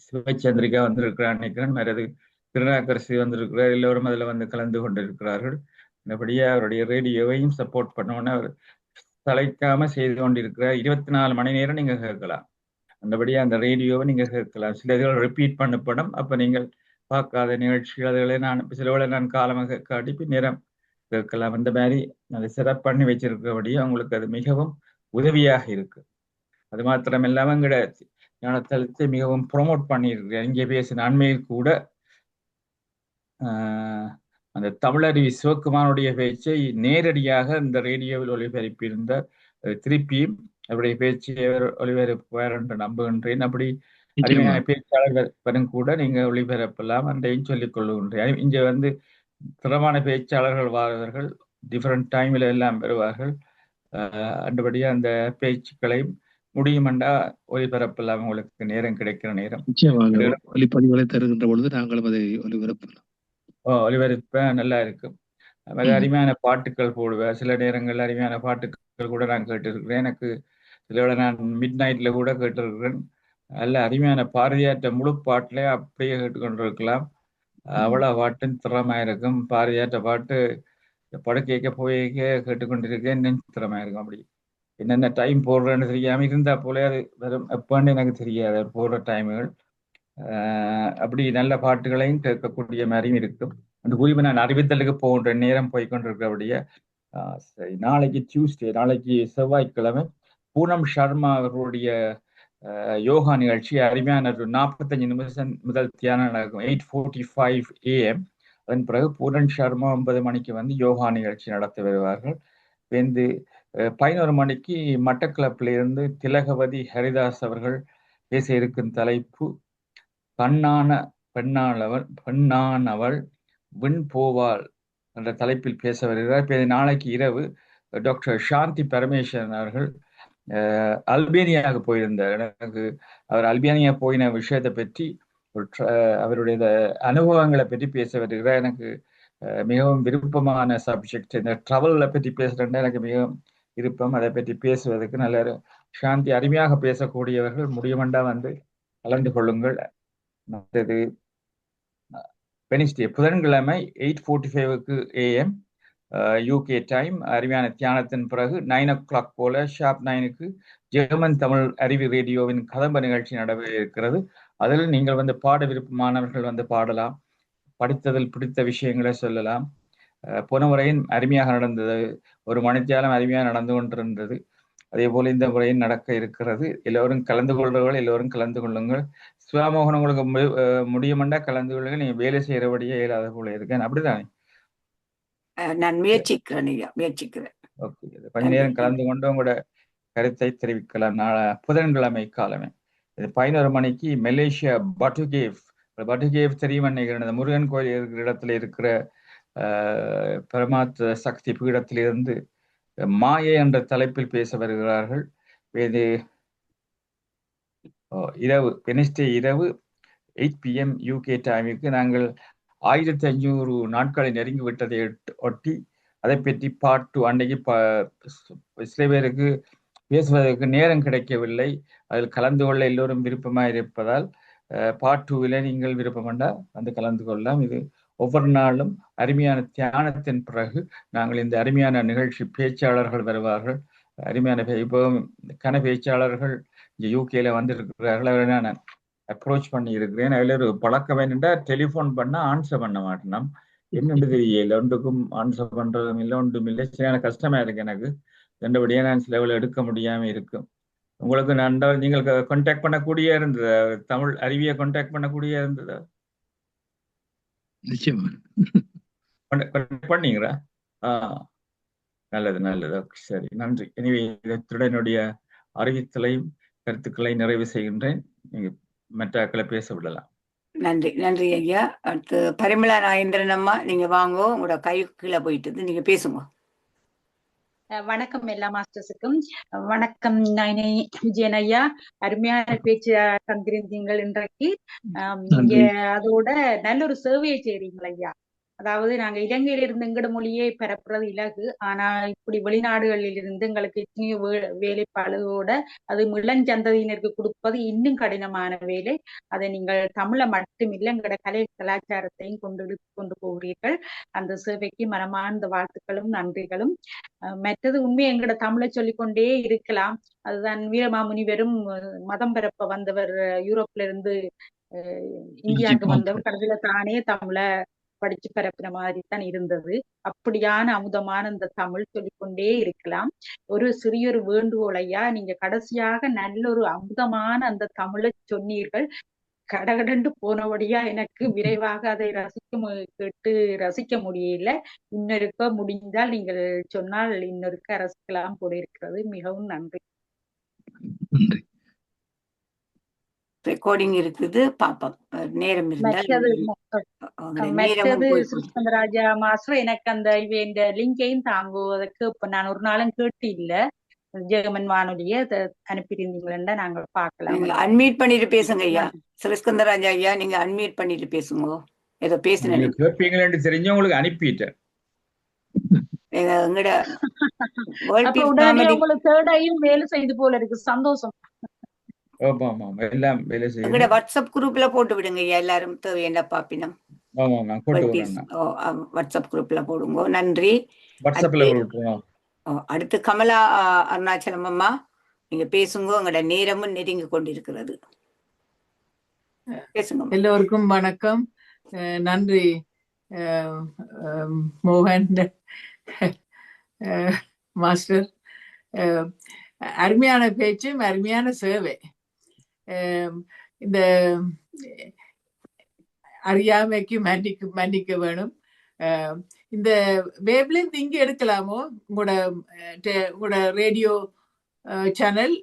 Speaker 12: சிவச்சந்திரிகா வந்திருக்கிறார் நினைக்கிறேன், மற்றது திருநாக்கரசி வந்திருக்கிறார். எல்லோரும் அதுல கலந்து கொண்டிருக்கிறார்கள். இந்தபடியா அவருடைய ரேடியோவையும் சப்போர்ட் பண்ணோன்னு அவர் தலைக்காம செய்து கொண்டிருக்கிற 24 மணி நேரம் நீங்க கேட்கலாம். அந்தபடியே அந்த ரேடியோவை நீங்க கேட்கலாம். சில இதுகள் ரிப்பீட் பண்ணப்படும். அப்ப நீங்கள் பார்க்காத நிகழ்ச்சிகள் அதுகளை நான் காலமாக காட்டி நேரம் கேட்கலாம். அந்த மாதிரி அதை செட்டப் பண்ணி வச்சிருக்கிறபடியே உங்களுக்கு அது மிகவும் உதவியாக இருக்கு. அது மாத்திரம் இல்லாம எங்கட ஞானத்தளத்தை மிகவும் ப்ரொமோட் பண்ணியிருக்கிறேன். இங்கே பேசின அண்மையில் கூட அந்த தமிழருவி சிவக்குமாரனுடைய பேச்சை நேரடியாக இந்த ரேடியோவில் ஒளிபரப்பியிருந்த திருப்பியும் அவருடைய பேச்சை ஒளிபரப்புவார் என்று நம்புகின்றேன். அப்படி அருமையான பேச்சாளர்கள் வரும் கூட நீங்க ஒளிபரப்பலாம் என்றையும் சொல்லிக் கொள்ளுகின்றேன். இங்க திறமான பேச்சாளர்கள் வாழ்வர்கள் டிஃப்ரெண்ட் டைம்ல எல்லாம் பெறுவார்கள். அந்தபடியே அந்த பேச்சுக்களையும் முடியுமெண்டா ஒளிபரப்பலாம். உங்களுக்கு நேரம் கிடைக்கிற நேரம்
Speaker 1: ஒளிப்பதிவுகளை தருகின்ற பொழுது நாங்களும் அதை ஒளிபரப்பலாம்.
Speaker 12: ஒளிபரப்ப நல்லா இருக்கும். அருமையான பாட்டுக்கள் போடுவேன். சில நேரங்கள் அருமையான பாட்டுக்கள் கூட நான் கேட்டிருக்கிறேன். எனக்கு சில நான் மிட் நைட்ல கூட கேட்டிருக்கிறேன். நல்ல அருமையான பாரதியாற்ற முழு பாட்டிலே அப்படியே கேட்டுக்கொண்டிருக்கலாம். அவ்வளவு பாட்டும் திறமா இருக்கும். பாரதியாற்ற பாட்டு படுக்கைக்க போய் கேட்டுக்கொண்டிருக்கேன். திறமா இருக்கும். அப்படி என்னென்ன டைம் போடுறேன்னு தெரியாம இருந்தா போல அது வெறும் எப்பன்னு எனக்கு தெரியாது போடுற டைமுகள். அப்படி நல்ல பாட்டுகளையும் கேட்கக்கூடிய மாதிரியும் இருக்கும். அந்த குறிப்பு நான் அறிவித்தலுக்கு போகின்ற நேரம் போய்கொண்டிருக்கிறபடியே சரி, நாளைக்கு டியூஸ்டே, நாளைக்கு செவ்வாய்க்கிழமை பூனம் சர்மா அவர்களுடைய யோகா நிகழ்ச்சி அருமையான 45 நிமிஷம் முதல் தியானம் நடக்கும். 8:45 AM. அதன் பிறகு பூனம் சர்மா 9 மணிக்கு யோகா நிகழ்ச்சி நடத்தி வருவார்கள். 11 மணிக்கு மட்டக்களப்பில் இருந்து திலகவதி ஹரிதாஸ் அவர்கள் பேச இருக்கும் தலைப்பு பெண்ணானவள் விண் போவாள் என்ற தலைப்பில் பேச வருகிறார். நாளைக்கு இரவு டாக்டர் சாந்தி பரமேஸ்வரன் அவர்கள் அல்பேனியாவுக்கு போயிருந்தார். அவர் அல்பேனியா போயின விஷயத்தை பற்றி அவருடைய அனுபவங்களை பற்றி பேச வருகிறார். எனக்கு மிகவும் விருப்பமான சப்ஜெக்ட். இந்த ட்ராவலை பற்றி பேசுறேன்னா எனக்கு மிகவும் விருப்பம். அதை பற்றி பேசுவதற்கு நல்ல சாந்தி அருமையாக பேசக்கூடியவர்கள் முடியுமெண்டா கலந்து கொள்ளுங்கள். மற்றது வெனிஸ்டே புதன்கிழமை 8:45 AM UK டைம் அருமையான தியானத்தின் பிறகு 9 o'clock போல ஷார்ப் 9க்கு ஜெர்மன் தமிழ் அறிவு ரேடியோவின் கதம்ப நிகழ்ச்சி நடைபெற இருக்கிறது. அதில் நீங்கள் பாட விருப்பமானவர்கள் பாடலாம். படித்ததில் பிடித்த விஷயங்களை சொல்லலாம். போன முறையின் அருமையாக நடந்தது. ஒரு மணித்தியாலம் அருமையாக நடந்து கொண்டிருந்தது. அதே போல இந்த முறையும் நடக்க இருக்கிறது. எல்லோரும் கலந்து கொள்றவர்கள் எல்லோரும் கலந்து கொள்ளுங்கள். சிவாமோகன் உங்களுக்கு முடியுமெண்டா கலந்து கொள்ளுங்கள். நீங்க வேலை செய்யறபடியே இயலாத போல இருக்கேன். அப்படிதானே?
Speaker 2: நான் முயற்சிக்கிறேன்.
Speaker 12: ஓகே, கொஞ்ச நேரம் கலந்து கொண்டு உங்களோட கருத்தை தெரிவிக்கலாம். புதன்கிழமை காலமே 11 மணிக்கு மலேசியா பட்டுகேவ் தெரியும் நினைக்கிறேன். முருகன் கோயில் இருக்கிற இடத்துல இருக்கிற பரமாத்ம சக்தி பீடத்திலிருந்து மாயை என்ற தலைப்பில் பேச வருகிறார்கள். இரவு வெனிஸ்டே இரவு 8 PM UK டைமுக்கு நாங்கள் 1500 நாட்களை நெருங்கி விட்டதை ஒட்டி அதை பற்றி பார்ட் 2 அன்னைக்கு சில பேருக்கு பேசுவதற்கு நேரம் கிடைக்கவில்லை. அதில் கலந்து கொள்ள எல்லோரும் விருப்பமாக இருப்பதால் பார்ட் 2 நீங்கள் விருப்பமெண்டா கலந்து கொள்ளலாம். இது ஒவ்வொரு நாளும் அருமையான தியானத்தின் பிறகு நாங்கள் இந்த அருமையான நிகழ்ச்சி பேச்சாளர்கள் வருவார்கள். அருமையான இப்போ கன பேச்சாளர்கள் யூகேல வந்திருக்கிறார்கள். அவரை நான் அப்ரோச் பண்ணி இருக்கிறேன். அதில் ஒரு பழக்கம் என்னென்றா டெலிஃபோன் பண்ணா ஆன்சர் பண்ண மாட்டேன். என்னென்று தெரியல. ஒன்றுக்கும் ஆன்சர் பண்றதும் இல்லை, ஒன்றும் இல்லை. சரியான கஷ்டமா இருக்கு எனக்கு. ரெண்டுபடியா நான் சிலவில் எடுக்க முடியாம இருக்கும். உங்களுக்கு நன்றாக நீங்கள் கான்டாக்ட் பண்ணக்கூடிய இருந்ததா? தமிழ் அறிவியை கான்டாக்ட் பண்ணக்கூடிய இருந்ததா?
Speaker 1: நிச்சயமா
Speaker 12: பண்ணீங்களா? நல்லது நல்லது. ஓகே, சரி, நன்றி. எனவே இதனுடைய என்னுடைய அறிவித்தலையும் கருத்துக்களை நிறைவு செய்கின்றேன். நீங்க மற்ற பேச விடலாம்.
Speaker 2: நன்றி நன்றி ஐயா. அடுத்து பரிமளா நாகேந்திரன் அம்மா, நீங்க வாங்க. உங்களோட கை கீழே போயிட்டு நீங்க பேசுங்க.
Speaker 13: வணக்கம் எல்லா மாஸ்டர்ஸுக்கும். வணக்கம் நயனி விஜயன் ஐயா. அருமையான பேச்சு தந்திருந்தீங்கள் இன்றைக்கு. நீங்க அதோட நல்ல ஒரு சேவையை செய்றீங்களா ஐயா. அதாவது நாங்க இலங்கையில இருந்து எங்கட மொழியே பரப்புறது இலகு. ஆனா இப்படி வெளிநாடுகளில் இருந்து எங்களுக்கு எத்தனையோ வேலைப்பாடுகளோட அது இளஞ்சந்ததியினருக்கு கொடுப்பது இன்னும் கடினமான வேலை. அதை நீங்கள் தமிழை மட்டுமில்லை எங்கட கலை கலாச்சாரத்தையும் கொண்டு போகிறீர்கள். அந்த சேவைக்கு மனமார்ந்த வாழ்த்துக்களும் நன்றிகளும். மற்றது உண்மையை எங்கட தமிழை சொல்லிக்கொண்டே இருக்கலாம். அதுதான் வீரமாமுனிவரும் மதம் பரப்ப வந்தவர் யூரோப்ல இருந்து இந்தியாவுக்கு வந்தவர் கடைசியில தானே தமிழை படிச்சு பரப்புற மாதிரி தான் இருந்தது. அப்படியான அமுதமான இந்த தமிழ் சொல்லிக்கொண்டே இருக்கலாம். ஒரு சிறியொரு வேண்டுகோள் ஐயா, நீங்க கடைசியாக நல்ல ஒரு அமுதமான அந்த தமிழை சொன்னீர்கள். கடகடண்டு போனபடியா எனக்கு விரைவாக அதை கேட்டு ரசிக்க முடியல. இன்னொருக்க முடிந்தால் நீங்கள் சொன்னால் இன்னொருக்க ரசிக்கலாம் போல இருக்கிறது. மிகவும் நன்றி.
Speaker 2: ரெக்கார்டிங் இருக்குது, பாப்போம் நேரம் இருந்தால்.
Speaker 13: மற்றது சுஷ்மந்தராஜா மாஸ்டர் எனக்கு அந்த இந்த லிங்கையும் தாங்குவதற்கு இப்ப நான் ஒரு நாளும் கேட்டு இல்ல. ஜெர்மன் வானொலியை அனுப்பியிருந்தீங்களா நாங்கள் பார்க்கலாம்.
Speaker 2: அன்மியூட் பண்ணிட்டு பேசுங்க ஐயா. சுஷ்மந்தராஜா ஐயா, நீங்க அன்மியூட் பண்ணிட்டு பேசுங்க. ஏதோ பேசுனீங்க
Speaker 12: தெரிஞ்ச உங்களுக்கு அனுப்பிட்டேன்.
Speaker 13: உங்களுக்கு தேர்டையும் வேலை செய்து போல இருக்கு. சந்தோஷம்.
Speaker 2: வாட்ஸ்அப் குரூப்ல போட்டு விடுங்க ஐயா, எல்லாரும் தேவையான பாப்பினம். வாட்ஸ்அப் குரூப்ல போடுங்க. நன்றி. அடுத்து கமலா அருணாச்சலம் அம்மா, நீங்க பேசுங்க. உங்களோட நேரமும் நெருங்கி கொண்டிருக்கிறது. பேசுங்க.
Speaker 14: எல்லோருக்கும் வணக்கம். நன்றி மோகன் மாஸ்டர். அருமையான பேச்சும் அருமையான சேவை. இந்த அறியாமைக்கு மன்னிக்க வேணும். இந்த வேவ்லென்த் இங்க எடுக்கலாமோ? உங்களோட ரேடியோ சேனல்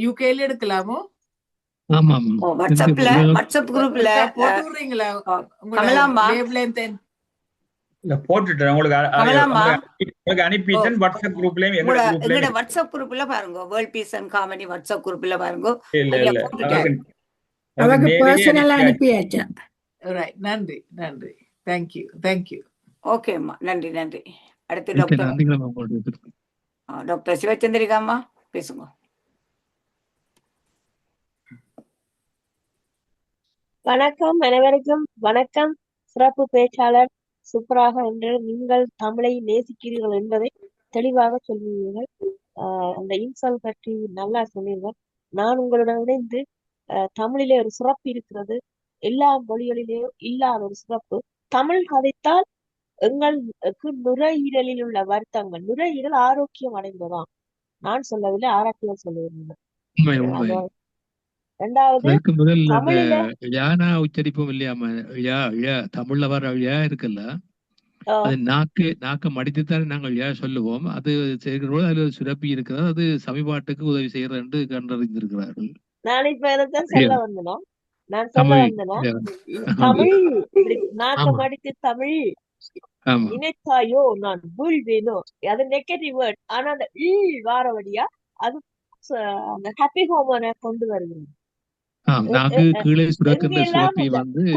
Speaker 14: யூகேல எடுக்கலாமோ?
Speaker 2: வாட்ஸ்அப் குரூப்ல
Speaker 14: போட்டுறீங்களா? வேவ்லென்த்
Speaker 12: போட்டுட்டேன் உங்களுக்கு அனுப்பிட்டேன். வாட்ஸ்அப் குரூப்லயும்
Speaker 2: எங்களோட வாட்ஸ்அப் குரூப்ல பாருங்க. World peace and comedy WhatsApp குரூப்ல பாருங்க.
Speaker 4: அவருக்கு பர்சனலா அனுப்பியாச்சா?
Speaker 14: ரைட். நன்றி நன்றி. தேங்க்யூ.
Speaker 2: ஓகே அம்மா, நன்றி நன்றி. அடுத்து டாக்டர் சிவச்சந்திரிகா அம்மா பேசுங்க.
Speaker 15: வணக்கம், அனைவருக்கும் வணக்கம். சிறப்பு பேச்சாளர், சூப்பராக என்று நீங்கள் தமிழை நேசிக்கிறீர்கள் என்பதை தெளிவாக சொல்லுவீர்கள். அந்த இன்சால் பற்றி நல்லா சொன்னீர்கள். நான் உங்களுடன் இணைந்து தமிழிலே ஒரு சிறப்பு இருக்கிறது, எல்லா மொழிகளிலேயும் இல்லாத ஒரு சிறப்பு. தமிழ் கதைத்தால் எங்களுக்கு நுரையீரலில் உள்ள வருத்தங்கள், நுரையீரல் ஆரோக்கியம் அடைந்ததாம். நான் சொல்லவில்லை, ஆராய்ச்சிகள் சொல்லுவேன். ரெண்டாவது, தமிழில
Speaker 1: யானா உச்சரிப்போம் இல்லையா? தமிழ்ல வர யா இருக்குல்ல, அது நாக்க மடித்துத்தான் நாங்கள் யா சொல்லுவோம். அது செய்கிறபோது அதுல சுரப்பி இருக்கிறது. அது சமீபாட்டுக்கு உதவி செய்யறது என்று கண்டறிந்திருக்கிறார்கள்.
Speaker 15: நான் இப்ப எதைத்தான் சொல்ல வந்தனோ, தமிழ் நாக்க மடித்து தமிழ் நினைத்தாயோ நான் வீழ்வேனோ, அது நெகட்டிவ் வேர்ட். ஆனா அந்த வாரவடியா அது அந்த ஹாப்பி ஹோமோனை கொண்டு வருகிறது.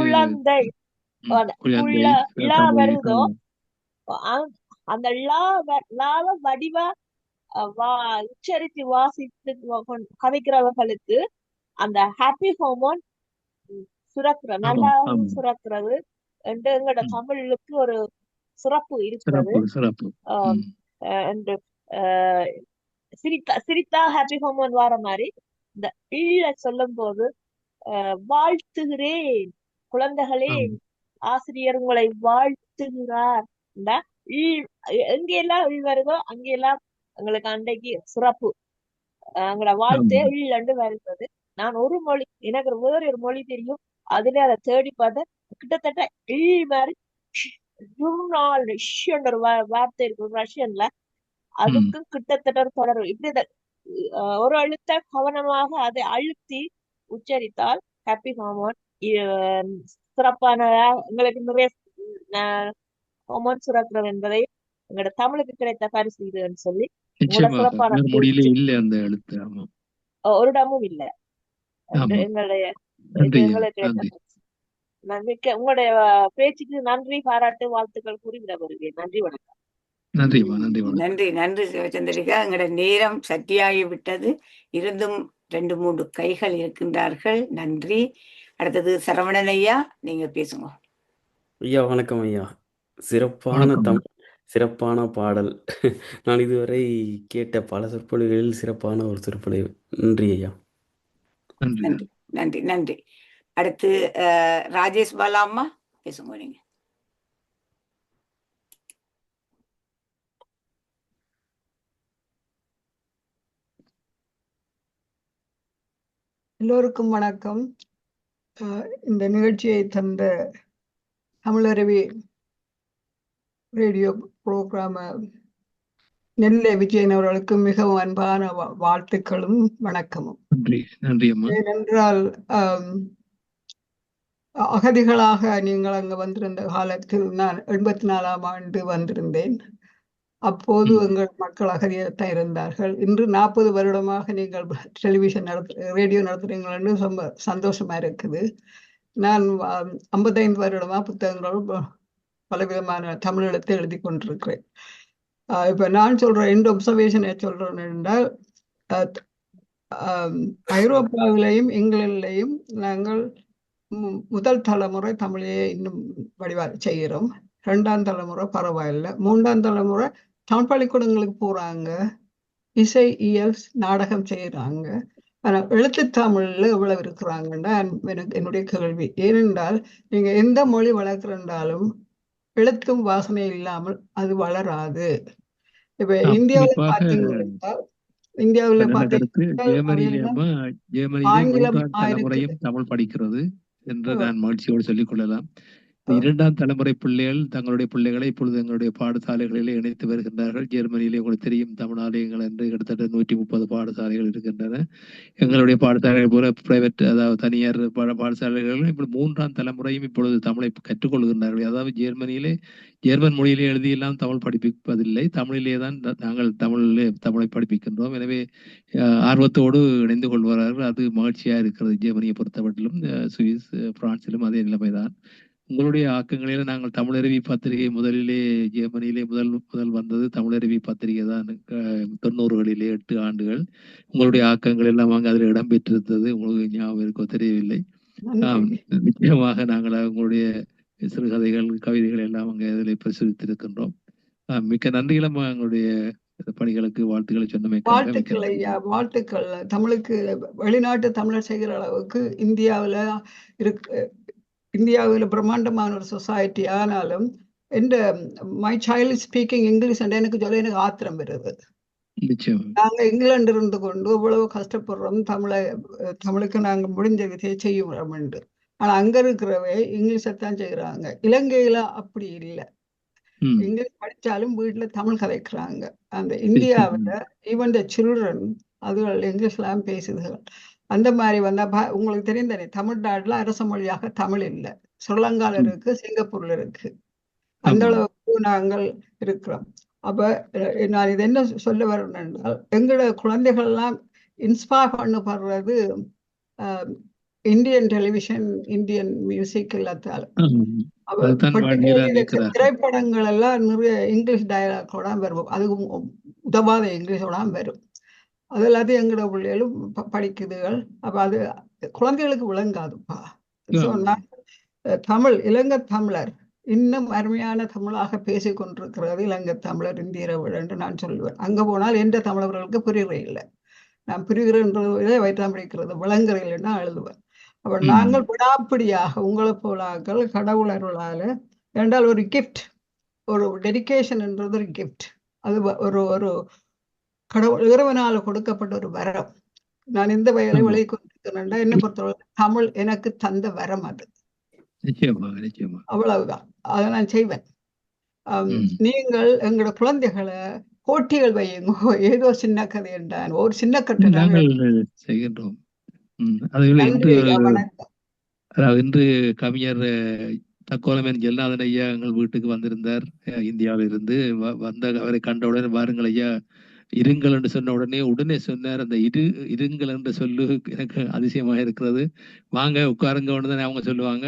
Speaker 15: குழந்தை வருதோ அந்த லாவ வடிவா உச்சரித்து வாசித்து கதைக்கிறவர்களுக்கு அந்த ஹாப்பி ஹோமோன் சுரக்கிறது, நல்லா சுரக்கிறது என்று எங்களோட தமிழுக்கு ஒரு சிறப்பு இருக்கிறது. சிரித்தா ஹாப்பி ஹோமோன் வார மாதிரி இந்த சொல்லும் போது வாழ்த்துகிறேன் குழந்தைகளே, ஆசிரியர் உங்களை வாழ்த்துகிறார். எங்கெல்லாம் வருதோ அங்கெல்லாம் எங்களுக்கு அன்றைக்கு சிறப்பு. எங்களோட வாழ்த்தே இழண்டு வருகிறது. நான் ஒரு மொழி, எனக்கு வேற ஒரு மொழி தெரியும், அதுல அதை தேடி பார்த்தேன். கிட்டத்தட்ட மாதிரி ஒரு வார்த்தை இருக்கு ரஷ்யன்ல, அதுக்கும் கிட்டத்தட்ட ஒரு தொடர்பு. இப்படி ஒரு அழுத்த கவனமாக அதை அழுத்தி உச்சரித்தால் ஹாப்பி ஹோமோன் சிறப்பானதா எங்களுக்கு நிறைய ஹோமோன் சுரக்கிறது என்பதை எங்களோட தமிழுக்கு கிடைத்த பரிசு இதுன்னு சொல்லி சிறப்பான ஒரு இடமும் இல்லை எங்களுடைய எங்களுக்கு கிடைத்த. நான் உங்களுடைய பேச்சுக்கு நன்றி, பாராட்டு, வாழ்த்துக்கள் கூறி விட வருகிறேன். நன்றி, வணக்கம்.
Speaker 1: நன்றிம்மா, நன்றி, வணக்கம்.
Speaker 2: நன்றி நன்றி சிவச்சந்திரிகா. எங்களோட நேரம் சட்டியாகி விட்டது. இருந்தும் 2-3 கைகள் இருக்கின்றார்கள். நன்றி. அடுத்தது சரவணன் ஐயா, நீங்க பேசுங்க.
Speaker 16: ஐயா வணக்கம் ஐயா. சிறப்பான
Speaker 1: வணக்கம்.
Speaker 16: சிறப்பான பாடல். நான் இதுவரை கேட்ட பல சொற்பொழிவுகளில் சிறப்பான ஒரு சொற்பொழிவு. நன்றி ஐயா.
Speaker 1: நன்றி.
Speaker 2: நன்றி நன்றி நன்றி. அடுத்து ராஜேஷ் பாலா அம்மா பேசுங்க நீங்க.
Speaker 17: எல்லோருக்கும் வணக்கம். இந்த நிகழ்ச்சியை தந்த தமிழருவி ரேடியோ புரோகிராம நெல்லை விஜயன் அவர்களுக்கு மிகவும் அன்பான வாழ்த்துக்களும் வணக்கமும்.
Speaker 1: நன்றி, நன்றி அம்மா.
Speaker 17: ஏனென்றால் அகதிகளாக நீங்கள் அங்கு வந்திருந்த காலத்தில் நான் 84ஆம் ஆண்டு வந்திருந்தேன். அப்போது எங்கள் மக்கள் அகதியத்தான் இருந்தார்கள். இன்று 40 வருடமாக நீங்கள் டெலிவிஷன் ரேடியோ நடத்துறீங்கள் என்று ரொம்ப சந்தோஷமா இருக்குது. நான் 55 வருடமா புத்தகங்கள் பலவிதமான தமிழ் எழுத்து எழுதி கொண்டிருக்கிறேன். இப்ப நான் சொல்றேன், இந்த ஒப்சர்வேஷனை சொல்றேன் என்றால், ஐரோப்பாவிலையும் இங்கிலாந்திலையும் நாங்கள் முதல் தலைமுறை தமிழையே இன்னும் வடிவாக செய்கிறோம். 2ஆம் தலைமுறை பரவாயில்லை. 3ஆம் தலைமுறை தமிழ் பள்ளிக்கூடங்களுக்கு போறாங்க, இசை இயல் நாடகம் செய்யறாங்க. ஆனா எழுத்து தமிழ்ல எவ்வளவு இருக்கிறாங்கன்னா என்னுடைய கேள்வி. ஏனென்றால் நீங்க எந்த மொழி வளர்க்கிறண்டாலும் எழுத்தும் வாசனை இல்லாமல் அது வளராது. இப்ப இந்தியாவில் பாத்தீங்கன்னா ஆங்கிலம்
Speaker 1: தலைமுறையும் தமிழ் படிக்கிறது என்று நான் மகிழ்ச்சியோடு சொல்லிக் கொள்ளலாம். 2ஆம் தலைமுறை பிள்ளைகள் தங்களுடைய பிள்ளைகளை இப்பொழுது எங்களுடைய பாடசாலைகளிலே இணைத்து வருகின்றார்கள். ஜெர்மனியிலே உங்களுக்கு தெரியும், தமிழ் ஆலயங்கள் என்று கிட்டத்தட்ட 130 பாடசாலைகள் இருக்கின்றன. எங்களுடைய பாடசாலைகள் போல பிரைவேட், அதாவது தனியார் பாடசாலைகள் இப்படி 3ஆம் தலைமுறையும் இப்பொழுது தமிழை கற்றுக்கொள்கின்றார்கள். அதாவது ஜெர்மனியிலே ஜெர்மன் மொழியிலே எழுதியெல்லாம் தமிழ் படிப்பிப்பதில்லை, தமிழிலே தான் நாங்கள் தமிழை படிப்பிக்கின்றோம். எனவே ஆர்வத்தோடு இணைந்து கொள்வார்கள். அது மகிழ்ச்சியாக இருக்கிறது. ஜெர்மனியை பொறுத்தவரையிலும் சுவிஸ், பிரான்சிலும் அதே நிலைமைதான். உங்களுடைய ஆக்கங்களில நாங்கள் தமிழருவி பத்திரிகை முதலிலே ஜெர்மனியிலே முதல் வந்தது தமிழருவி பத்திரிகை தான். 90களிலே 8 ஆண்டுகள் உங்களுடைய ஆக்கங்கள் எல்லாம் அங்கே அதில் இடம்பெற்றிருந்தது. உங்களுக்கு ஞாபகம் இருக்கோ தெரியவில்லை. நிச்சயமாக நாங்கள் உங்களுடைய சிறுகதைகள், கவிதைகள் எல்லாம் அங்கே அதில் பிரசுரித்திருக்கின்றோம். மிக்க நன்றிகளம்மா. எங்களுடைய பணிகளுக்கு வாழ்த்துக்களை சொன்னமே.
Speaker 17: வாழ்த்துக்கள் ஐயா, வாழ்த்துக்கள். தமிழுக்கு வெளிநாட்டு தமிழர் செய்கிற அளவுக்கு இந்தியாவில் பிரம்மாண்டமான ஒரு சொசைட்டி. ஆனாலும் மை சைல்ட் ஸ்பீக்கிங் இங்கிலீஷ் எனக்கு சொல்ல எனக்கு ஆத்திரம் வருது. நாங்க இங்கிலாந்து இருந்து கொண்டு இவ்வளவு கஷ்டப்படுறோம், தமிழுக்கு நாங்க முடிஞ்ச விதையை செய்யறோம் என்று. ஆனா அங்க இருக்கிறவே இங்கிலீஷத்தான் செய்யறாங்க. இலங்கையில அப்படி இல்லை. இங்கிலீஷ் படிச்சாலும் வீட்டுல தமிழ் கதைக்கிறாங்க. அந்த இந்தியாவில ஈவன் த சில்ட்ரன் அதுகள் இங்கிலீஷ்லாம் பேசுதுகள். அந்த மாதிரி வந்தா உங்களுக்கு தெரியும் தானே, தமிழ்நாட்டுல அரச மொழியாக தமிழ் இல்லை. ஸ்ரீலங்கால இருக்கு, சிங்கப்பூர்ல இருக்கு. அந்த அளவுக்கு நாங்கள் இருக்கிறோம். அப்ப நான் இது என்ன சொல்ல வரேன் என்றால், எங்களோட குழந்தைகள் எல்லாம் இன்ஸ்பயர் பண்ணப்படுறது இந்தியன் டெலிவிஷன், இந்தியன் மியூசிக் எல்லாத்தாலும். திரைப்படங்கள் எல்லாம் நிறைய இங்கிலீஷ் டயலாக்கோட வரும், அதுக்கு உதவாத இங்கிலீஷோட வரும். அது எல்லாத்தையும் எங்களோட பிள்ளைகளும் படிக்குதுகள். அப்ப அது குழந்தைகளுக்கு விளங்காதுப்பா. தமிழ் இலங்கை தமிழர் இன்னும் அருமையான தமிழாக பேசி கொண்டிருக்கிறது இலங்கை தமிழர் இந்தியரை விட என்று நான் சொல்லுவேன். அங்க போனால் எந்த தமிழர்களுக்கு புரிகிறே இல்லை. நான் புரிகிறேன்றதை வைத்தான் படிக்கிறது, விளங்குற இல்லைன்னா எழுதுவேன். அப்ப நாங்கள் விடாப்பிடியாக உங்களை போலாக்கள் கடவுள் அருளால என்றால் ஒரு கிஃப்ட், ஒரு டெடிகேஷன் என்றது ஒரு கிஃப்ட். அது ஒரு கடவுள் இறைவனால கொடுக்கப்பட்ட ஒரு வரம். நான் இந்த வயலை விளை கொண்டிருக்கிறேன்டா என்ன பொறுத்தவரை தமிழ் எனக்கு தந்த வரம். அது அவ்வளவுதான். அதை நான் செய்வேன். நீங்கள் எங்களோட குழந்தைகளை போட்டிகள் வையுங்க. ஏதோ சின்ன கதை என்றான், ஒரு சின்ன கட்டு
Speaker 1: செய்கின்றோம். இன்று கவிஞர் தக்கோலமேன் ஜெல்லாதன் ஐயா எங்கள் வீட்டுக்கு வந்திருந்தார். இந்தியாவிலிருந்து வந்த அவரை கண்டவுடனே வாருங்கள் ஐயா இருங்கள் என்று சொன்ன உடனே சொன்னார். அந்த இருங்கள் என்ற சொல்லு எனக்கு அதிசயமாக இருக்கிறது. வாங்க உட்காருங்க தானே அவங்க சொல்லுவாங்க.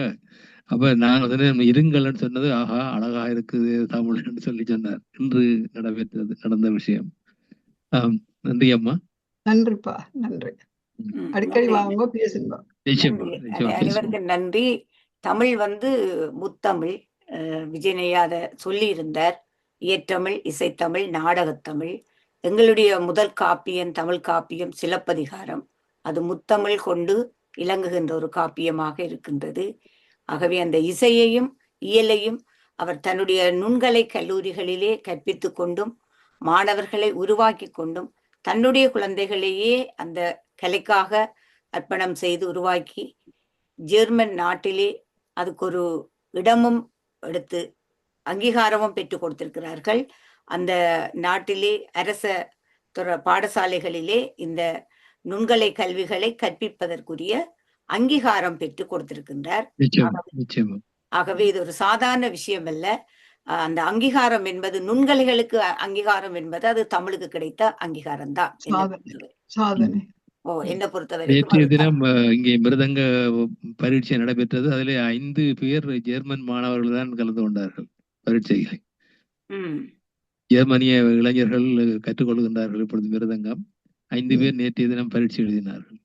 Speaker 1: அப்ப நான் வந்து இருங்கள்னு சொன்னது ஆஹா அழகா இருக்குது தமிழ்னு சொல்லி சொன்னார். இன்று நடந்த விஷயம். நன்றி அம்மா.
Speaker 17: நன்றிப்பா, நன்றி. அடிக்கடி வாங்க பேசுங்க.
Speaker 2: அனைவருக்கும் நன்றி. தமிழ் வந்து முத்தமிழ். விஜயனையா அதை சொல்லி இருந்தார். இயற்றமிழ், இசைத்தமிழ், நாடகத்தமிழ். எங்களுடைய முதல் காப்பியம் தமிழ் காப்பியம் சிலப்பதிகாரம். அது முத்தமிழ் கொண்டு இலங்குகின்ற ஒரு காப்பியமாக இருக்கின்றது. ஆகவே அந்த இசையையும் இயலையும் அவர் தன்னுடைய நுண்கலை கல்லூரிகளிலே கற்பித்து கொண்டும் மாணவர்களை உருவாக்கி கொண்டும் தன்னுடைய குழந்தைகளையே அந்த கலைக்காக அர்ப்பணம் செய்து உருவாக்கி ஜெர்மன் நாட்டிலே அதுக்கு ஒரு இடமும் எடுத்து அங்கீகாரமும் பெற்றுக் கொடுத்திருக்கிறார்கள். அந்த நாட்டிலே அரச பாடசாலைகளிலே இந்த நுண்கலை கல்விகளை கற்பிப்பதற்குரிய அங்கீகாரம் பெற்றுக் கொடுத்திருக்கின்றார். ஆகவே இது ஒரு சாதாரண விஷயம் அல்ல. அந்த அங்கீகாரம் என்பது நுண்கலைகளுக்கு அங்கீகாரம் என்பது அது தமிழுக்கு கிடைத்த அங்கீகாரம் தான். என்ன பொறுத்தவரை
Speaker 1: நேற்றைய தினம் இங்கே மிருதங்க பரீட்சை நடைபெற்றது. அதிலே 5 பேர் ஜெர்மன் மாணவர்கள் தான் கலந்து கொண்டார்கள் பரீட்சைகளை. ஜெர்மனிய இளைஞர்கள் கற்றுக்கொள்கின்றார்கள் இப்பொழுது மிருதங்கம். 5 பேர் நேற்றைய தினம் பரீட்சை எழுதினார்கள்.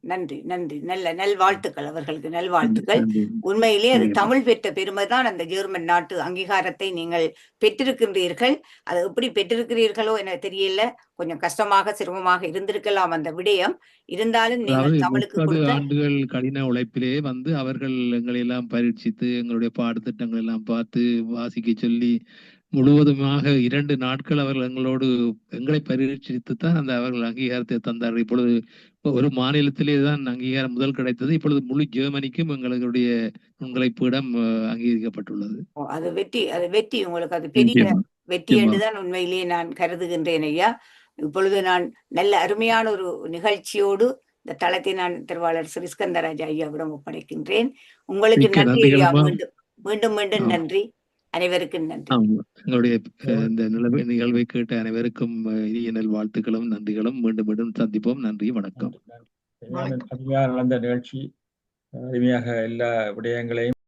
Speaker 2: நன்றி நன்றி. நல்வாழ்த்துக்கள் அவர்களுக்கு, நல்வாழ்த்துக்கள். உண்மையிலே அது தமிழ் பெற்ற பெருமைதான். அந்த ஜெர்மன் நாட்டு அங்கீகாரத்தை நீங்கள் பெற்றிருக்கின்றீர்கள். அது எப்படி பெற்றிருக்கிறீர்களோ என தெரியல. கொஞ்சம் கஷ்டமாக சிரமமாக இருந்திருக்கலாம் அந்த விடயம். இருந்தாலும் நீங்கள் தமிழுக்கு
Speaker 1: 30 ஆண்டுகள் கடின உழைப்பிலே வந்து அவர்கள் எங்களை எல்லாம் பரீட்சித்து எங்களுடைய பாடத்திட்டங்கள் எல்லாம் பார்த்து வாசிக்க சொல்லி முழுவதுமாக 2 நாட்கள் அவர்கள் எங்களை பரீட்சித்து தான் அந்த அவர்கள் அங்கீகாரத்தை தந்தார்கள். இப்பொழுது ஒரு மாநிலத்திலே தான் அங்கீகாரம் முதல் கிடைத்தது. இப்பொழுது முழு ஜெர்மனிக்கும் எங்களுடைய நுண்கலை பீடம் அங்கீகரிக்கப்பட்டுள்ளது.
Speaker 2: அது வெற்றி உங்களுக்கு அது பெரிய வெற்றி என்றுதான் உண்மையிலேயே நான் கருதுகின்றேன் ஐயா. இப்பொழுது நான் நல்ல அருமையான ஒரு நிகழ்ச்சியோடு இந்த தளத்தை நான் திருவாளர் ஸ்ரீஸ்கந்தராஜ் ஐயாவிடம் ஒப்படைக்கின்றேன். உங்களுக்கு நன்றி ஐயா. மீண்டும் மீண்டும் நன்றி. அனைவருக்கும் நன்றி.
Speaker 1: எங்களுடைய இந்த நிகழ்வை கேட்ட அனைவருக்கும் இனிய நல் வாழ்த்துக்களும் நன்றிகளும். மீண்டும் மீண்டும் சந்திப்போம். நன்றி, வணக்கம்.
Speaker 12: அருமையாக நடந்த நிகழ்ச்சி, அருமையாக எல்லா விடயங்களையும்